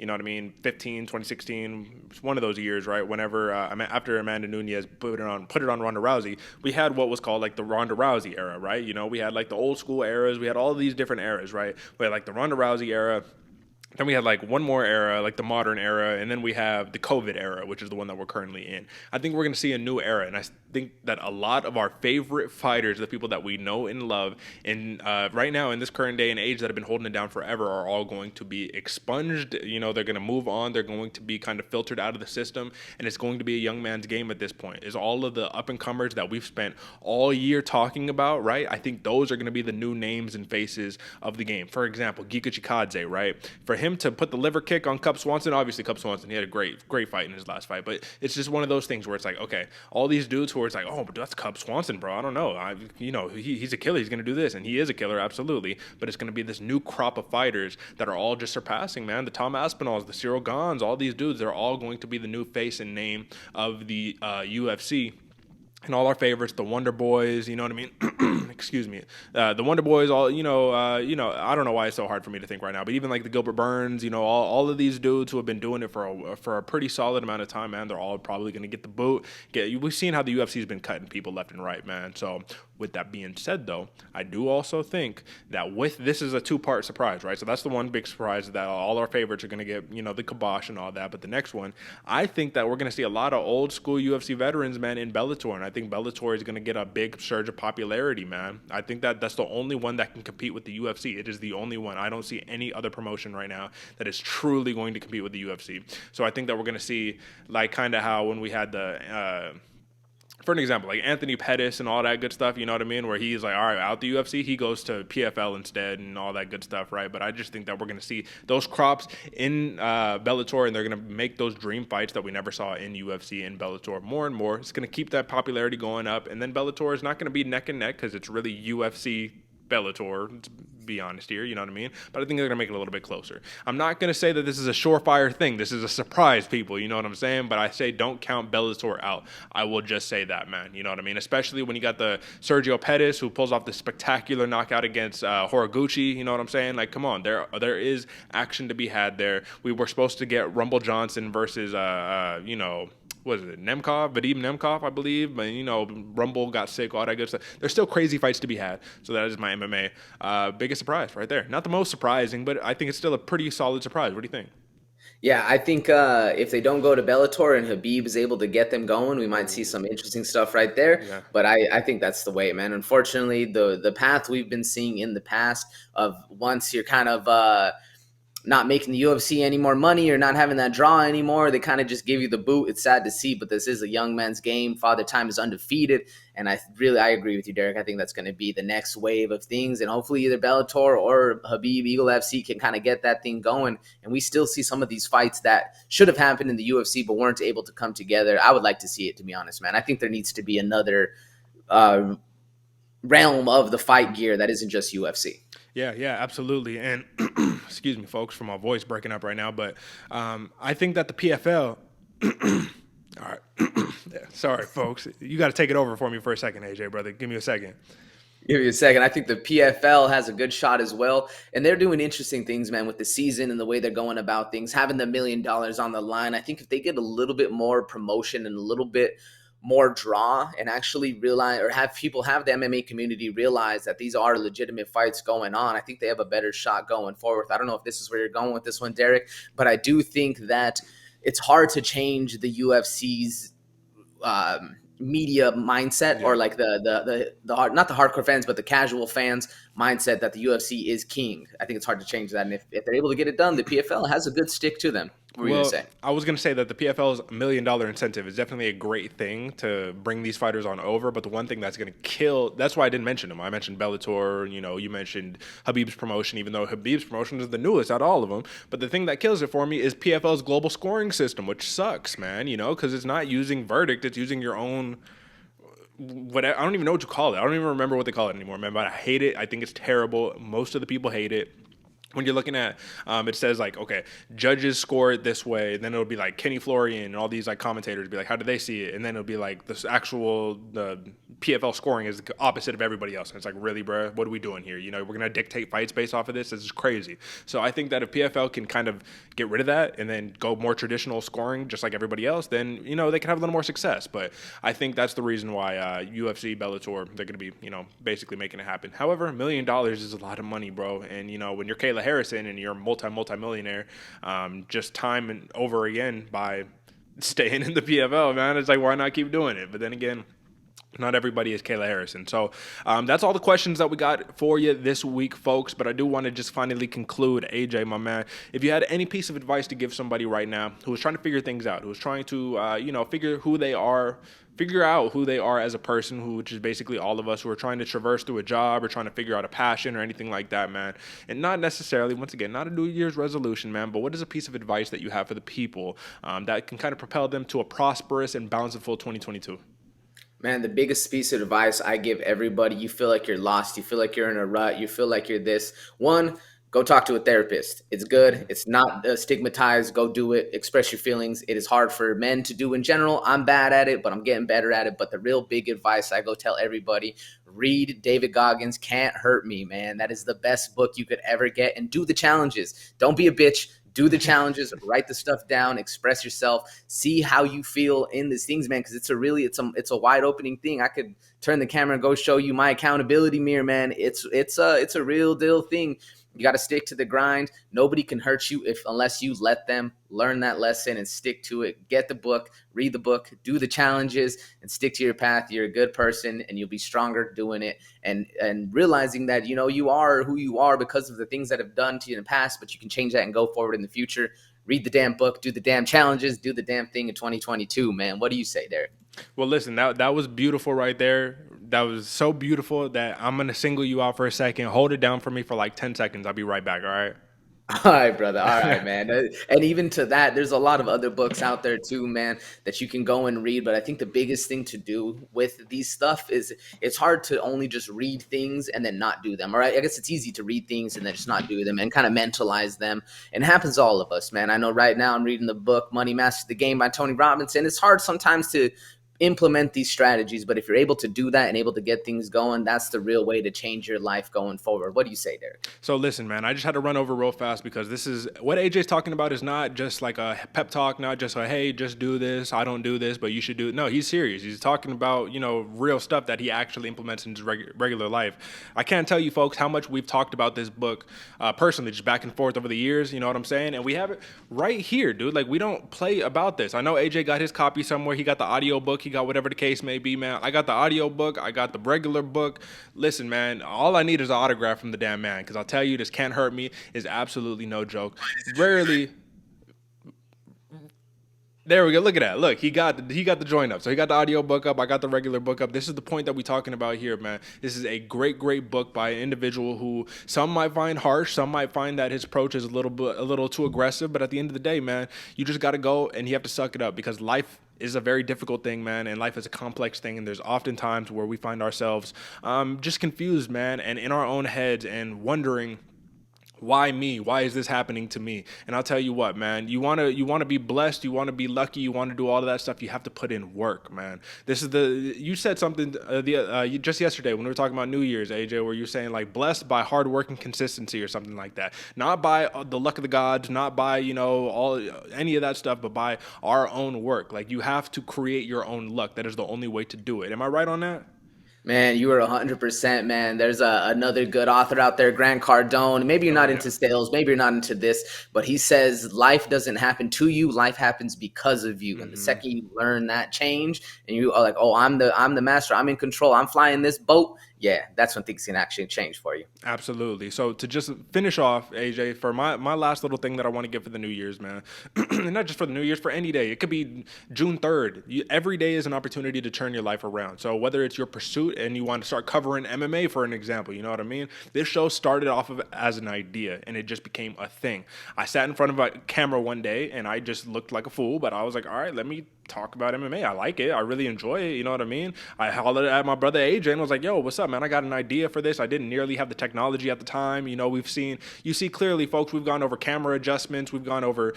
2016, one of those years, right? Whenever after Amanda Nunes put it on Ronda Rousey, we had what was called like the Ronda Rousey era, right? We had like the old school eras. We had all these different eras, right? We had like the Ronda Rousey era. Then we had like one more era, like the modern era, and then we have the COVID era, which is the one that we're currently in. I think we're going to see a new era, and I think that a lot of our favorite fighters, the people that we know and love, and right now in this current day and age that have been holding it down forever, are all going to be expunged. They're going to move on. They're going to be kind of filtered out of the system, and it's going to be a young man's game at this point. Is all of the up-and-comers that we've spent all year talking about, right? I think those are going to be the new names and faces of the game. For example, Giga Chikadze, right? For him to put the liver kick on Cub Swanson, obviously Cub Swanson, he had a great fight in his last fight, but it's just one of those things where it's like, okay, all these dudes who are it's like, oh, but that's Cub Swanson, bro. I don't know. He's a killer. He's going to do this, and he is a killer, absolutely. But it's going to be this new crop of fighters that are all just surpassing, man. The Tom Aspinalls, the Ciryl Ganes, all these dudes, they're all going to be the new face and name of the UFC. And all our favorites, the Wonder Boys, you know what I mean? Excuse me. The Wonder Boys, all, I don't know why it's so hard for me to think right now, but even like the Gilbert Burns, all of these dudes who have been doing it for a pretty solid amount of time, man, they're all probably going to get the boot. We've seen how the UFC's been cutting people left and right, man. So with that being said, though, I do also think that this is a two-part surprise, right? So that's the one big surprise that all our favorites are going to get, the kibosh and all that. But the next one, I think that we're going to see a lot of old school UFC veterans, man, in Bellator. And I think Bellator is going to get a big surge of popularity, man. I think that's the only one that can compete with the UFC. It is the only one. I don't see any other promotion right now that is truly going to compete with the UFC. So I think that we're going to see like kind of how when we had the for an example, like Anthony Pettis and all that good stuff, you know what I mean? Where he's like, all right, out the UFC, he goes to PFL instead and all that good stuff, right? But I just think that we're going to see those crops in Bellator, and they're going to make those dream fights that we never saw in UFC and Bellator more and more. It's going to keep that popularity going up, and then Bellator is not going to be neck and neck because it's really UFC Bellator, to be honest here, you know what I mean? But I think they're going to make it a little bit closer. I'm not going to say that this is a surefire thing. This is a surprise, people, you know what I'm saying? But I say don't count Bellator out. I will just say that, man, you know what I mean? Especially when you got the Sergio Pettis who pulls off the spectacular knockout against Horiguchi, you know what I'm saying? Like, come on, there is action to be had there. We were supposed to get Rumble Johnson versus, what is it, Vadim Nemkov, I believe. But, Rumble got sick, all that good stuff. There's still crazy fights to be had. So that is my MMA. Biggest surprise right there. Not the most surprising, but I think it's still a pretty solid surprise. What do you think? Yeah, I think if they don't go to Bellator and Khabib is able to get them going, we might see some interesting stuff right there. Yeah. But I think that's the way, man. Unfortunately, the path we've been seeing in the past of once you're kind of not making the UFC any more money or not having that draw anymore, they kind of just give you the boot. It's sad to see, but this is a young man's game. Father Time is undefeated, and I agree with you, Derick. I think that's going to be the next wave of things, and hopefully either Bellator or Khabib Eagle FC can kind of get that thing going, and we still see some of these fights that should have happened in the UFC but weren't able to come together. I would like to see it, to be honest, man. I think there needs to be another realm of the fight gear that isn't just UFC. Yeah, absolutely. And excuse me, folks, for my voice breaking up right now, but I think that the PFL. All right. Yeah, sorry, folks. You got to take it over for me for a second, AJ, brother. Give me a second. Give me a second. I think the PFL has a good shot as well. And they're doing interesting things, man, with the season and the way they're going about things, having the $1 million on the line. I think if they get a little bit more promotion and a little bit more draw and actually realize, or have people, have the MMA community realize that these are legitimate fights going on, I think they have a better shot going forward. I don't know if this is where you're going with this one, Derick, but I do think that it's hard to change the UFC's media mindset, or like the not the hardcore fans, but the casual fans mindset that the UFC is king. I think it's hard to change that. And if they're able to get it done, the PFL has a good stick to them. What were you going to say? I was going to say that the PFL's $1 million incentive is definitely a great thing to bring these fighters on over. But the one thing that's going to kill, that's why I didn't mention them. I mentioned Bellator, you mentioned Khabib's promotion, even though Khabib's promotion is the newest out of all of them. But the thing that kills it for me is PFL's global scoring system, which sucks, man, because it's not using verdict. It's using your own, I don't even know what you call it. I don't even remember what they call it anymore, man. But I hate it. I think it's terrible. Most of the people hate it. When you're looking at, it says like, okay, judges score it this way, and then it'll be like Kenny Florian and all these like commentators be like, how do they see it? And then it'll be like the PFL scoring is the opposite of everybody else. And it's like, really, bro, what are we doing here? We're gonna dictate fights based off of this. This is crazy. So I think that if PFL can kind of get rid of that and then go more traditional scoring, just like everybody else, then they can have a little more success. But I think that's the reason why UFC, Bellator, they're gonna be basically making it happen. However, $1 million is a lot of money, bro. And when you're Kayla Harrison and you're a multi-millionaire, just time and over again by staying in the PFL, man. It's like, why not keep doing it? But then again, not everybody is Kayla Harrison. So that's all the questions that we got for you this week, folks. But I do want to just finally conclude, AJ, my man, if you had any piece of advice to give somebody right now who is trying to figure things out, who is trying to, figure out who they are as a person, which is basically all of us who are trying to traverse through a job or trying to figure out a passion or anything like that, man. And not necessarily, once again, not a New Year's resolution, man, but what is a piece of advice that you have for the people that can kind of propel them to a prosperous and bountiful 2022? Man, the biggest piece of advice I give everybody, you feel like you're lost, you feel like you're in a rut, you feel like you're this. One, go talk to a therapist. It's good. It's not stigmatized. Go do it. Express your feelings. It is hard for men to do in general. I'm bad at it, but I'm getting better at it. But the real big advice I go tell everybody, read David Goggins' Can't Hurt Me, man. That is the best book you could ever get. And do the challenges. Don't be a bitch. Do the challenges, write the stuff down, express yourself, see how you feel in these things, man, because it's a wide opening thing. I could turn the camera and go show you my accountability mirror, man. It's a real deal thing. You got to stick to the grind. Nobody can hurt you unless you let them. Learn that lesson and stick to it. Get the book, read the book, do the challenges, and stick to your path. You're a good person, and you'll be stronger doing it. And realizing that you are who you are because of the things that have done to you in the past, but you can change that and go forward in the future. Read the damn book, do the damn challenges, do the damn thing in 2022, man. What do you say, Derick? Well, listen, that was beautiful right there. That was so beautiful that I'm going to single you out for a second. Hold it down for me for like 10 seconds. I'll be right back, all right? All right, brother. All right, man. And even to that, there's a lot of other books out there too, man, that you can go and read. But I think the biggest thing to do with these stuff is it's hard to only just read things and then not do them. All right. I guess it's easy to read things and then just not do them and kind of mentalize them. And it happens to all of us, man. I know right now I'm reading the book Money Masters the Game by Tony Robbins. It's hard sometimes to implement these strategies, but if you're able to do that and able to get things going, that's the real way to change your life going forward. What do you say, Derick? So listen, man, I just had to run over real fast because this is what AJ's talking about is not just like a pep talk, not just a, hey, just do this. I don't do this, but you should do it. No, he's serious. He's talking about, real stuff that he actually implements in his regular life. I can't tell you folks how much we've talked about this book personally, just back and forth over the years. You know what I'm saying? And we have it right here, dude. Like, we don't play about this. I know AJ got his copy somewhere. He got the audio book. He got whatever the case may be, man. I got the audio book. I got the regular book. Listen, man, all I need is an autograph from the damn man, because I'll tell you, this can't hurt me is absolutely no joke. Rarely. There we go. Look at that. Look, he got the joint up. So he got the audio book up. I got the regular book up. This is the point that we're talking about here, man. This is a great, great book by an individual who some might find harsh. Some might find that his approach is a little too aggressive. But at the end of the day, man, you just got to go and you have to suck it up, because life is a very difficult thing, man, and life is a complex thing, and there's often times where we find ourselves just confused, man, and in our own heads and wondering, why me? Why is this happening to me? And I'll tell you what, man, you want to be blessed, you want to be lucky, you want to do all of that stuff, you have to put in work, man. You said something just yesterday when we were talking about New Year's, AJ, where you're saying like blessed by hard work and consistency or something like that. Not by the luck of the gods, not by, any of that stuff, but by our own work. Like, you have to create your own luck. That is the only way to do it. Am I right on that? Man, you are 100%, man. There's another good author out there, Grant Cardone. Maybe you're not into sales, maybe you're not into this, but he says life doesn't happen to you, life happens because of you. And the second you learn that change and you are like, oh, I'm the master, I'm in control, I'm flying this boat, yeah, that's when things can actually change for you. Absolutely. So to just finish off, AJ, for my last little thing that I want to give for the New Year's, man, and not just for the New Year's, for any day. It could be June 3rd. Every day is an opportunity to turn your life around. So whether it's your pursuit and you want to start covering MMA, for an example, you know what I mean? This show started off as an idea, and it just became a thing. I sat in front of a camera one day, and I just looked like a fool, but I was like, all right, let me talk about MMA. I like it. I really enjoy it. You know what I mean? I hollered at my brother AJ and was like, yo, what's up, man? I got an idea for this. I didn't nearly have the technology at the time. You see clearly, folks, we've gone over camera adjustments. We've gone over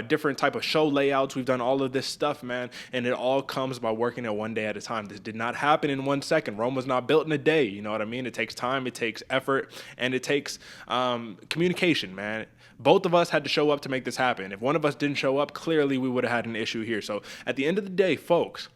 different type of show layouts. We've done all of this stuff, man. And it all comes by working it one day at a time. This did not happen in 1 second. Rome was not built in a day. You know what I mean? It takes time. It takes effort. And it takes communication, man. Both of us had to show up to make this happen. If one of us didn't show up, clearly we would have had an issue here. So at the end of the day, folks,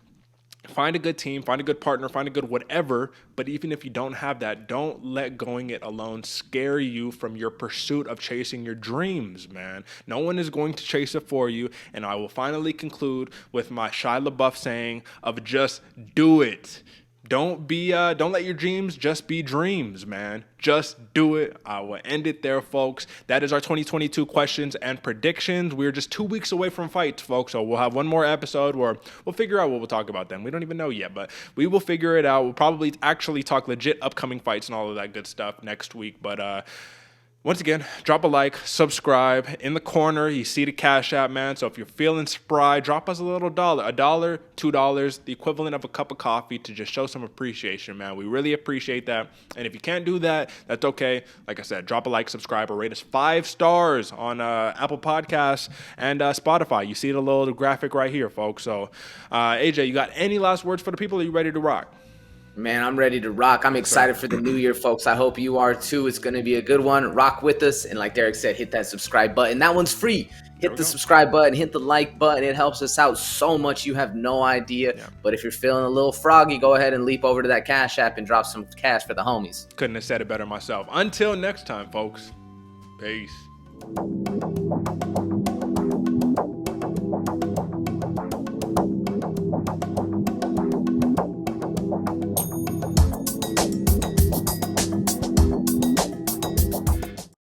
find a good team, find a good partner, find a good whatever. But even if you don't have that, don't let going it alone scare you from your pursuit of chasing your dreams, man. No one is going to chase it for you. And I will finally conclude with my Shia LaBeouf saying of just do it. Don't let your dreams just be dreams, man. Just do it. I will end it there, folks. That is our 2022 questions and predictions. We're just 2 weeks away from fights, folks. So we'll have one more episode where we'll figure out what we'll talk about then. We don't even know yet, but we will figure it out. We'll probably actually talk legit upcoming fights and all of that good stuff next week. But once again, drop a like, subscribe. In the corner, you see the Cash App, man. So if you're feeling spry, drop us a little $1, $2, the equivalent of a cup of coffee, to just show some appreciation, man. We really appreciate that. And if you can't do that, that's okay. Like I said, drop a like, subscribe, or rate us 5 stars on Apple Podcasts and Spotify. You see the little graphic right here, folks. So, AJ, you got any last words for the people? Are you ready to rock? Man, I'm ready to rock. I'm excited for the new year, folks. I hope you are too. It's going to be a good one. Rock with us. And like Derick said, hit that subscribe button. That one's free. Hit the subscribe button. Hit the like button. It helps us out so much. You have no idea. Yeah. But if you're feeling a little froggy, go ahead and leap over to that Cash App and drop some cash for the homies. Couldn't have said it better myself. Until next time, folks. Peace.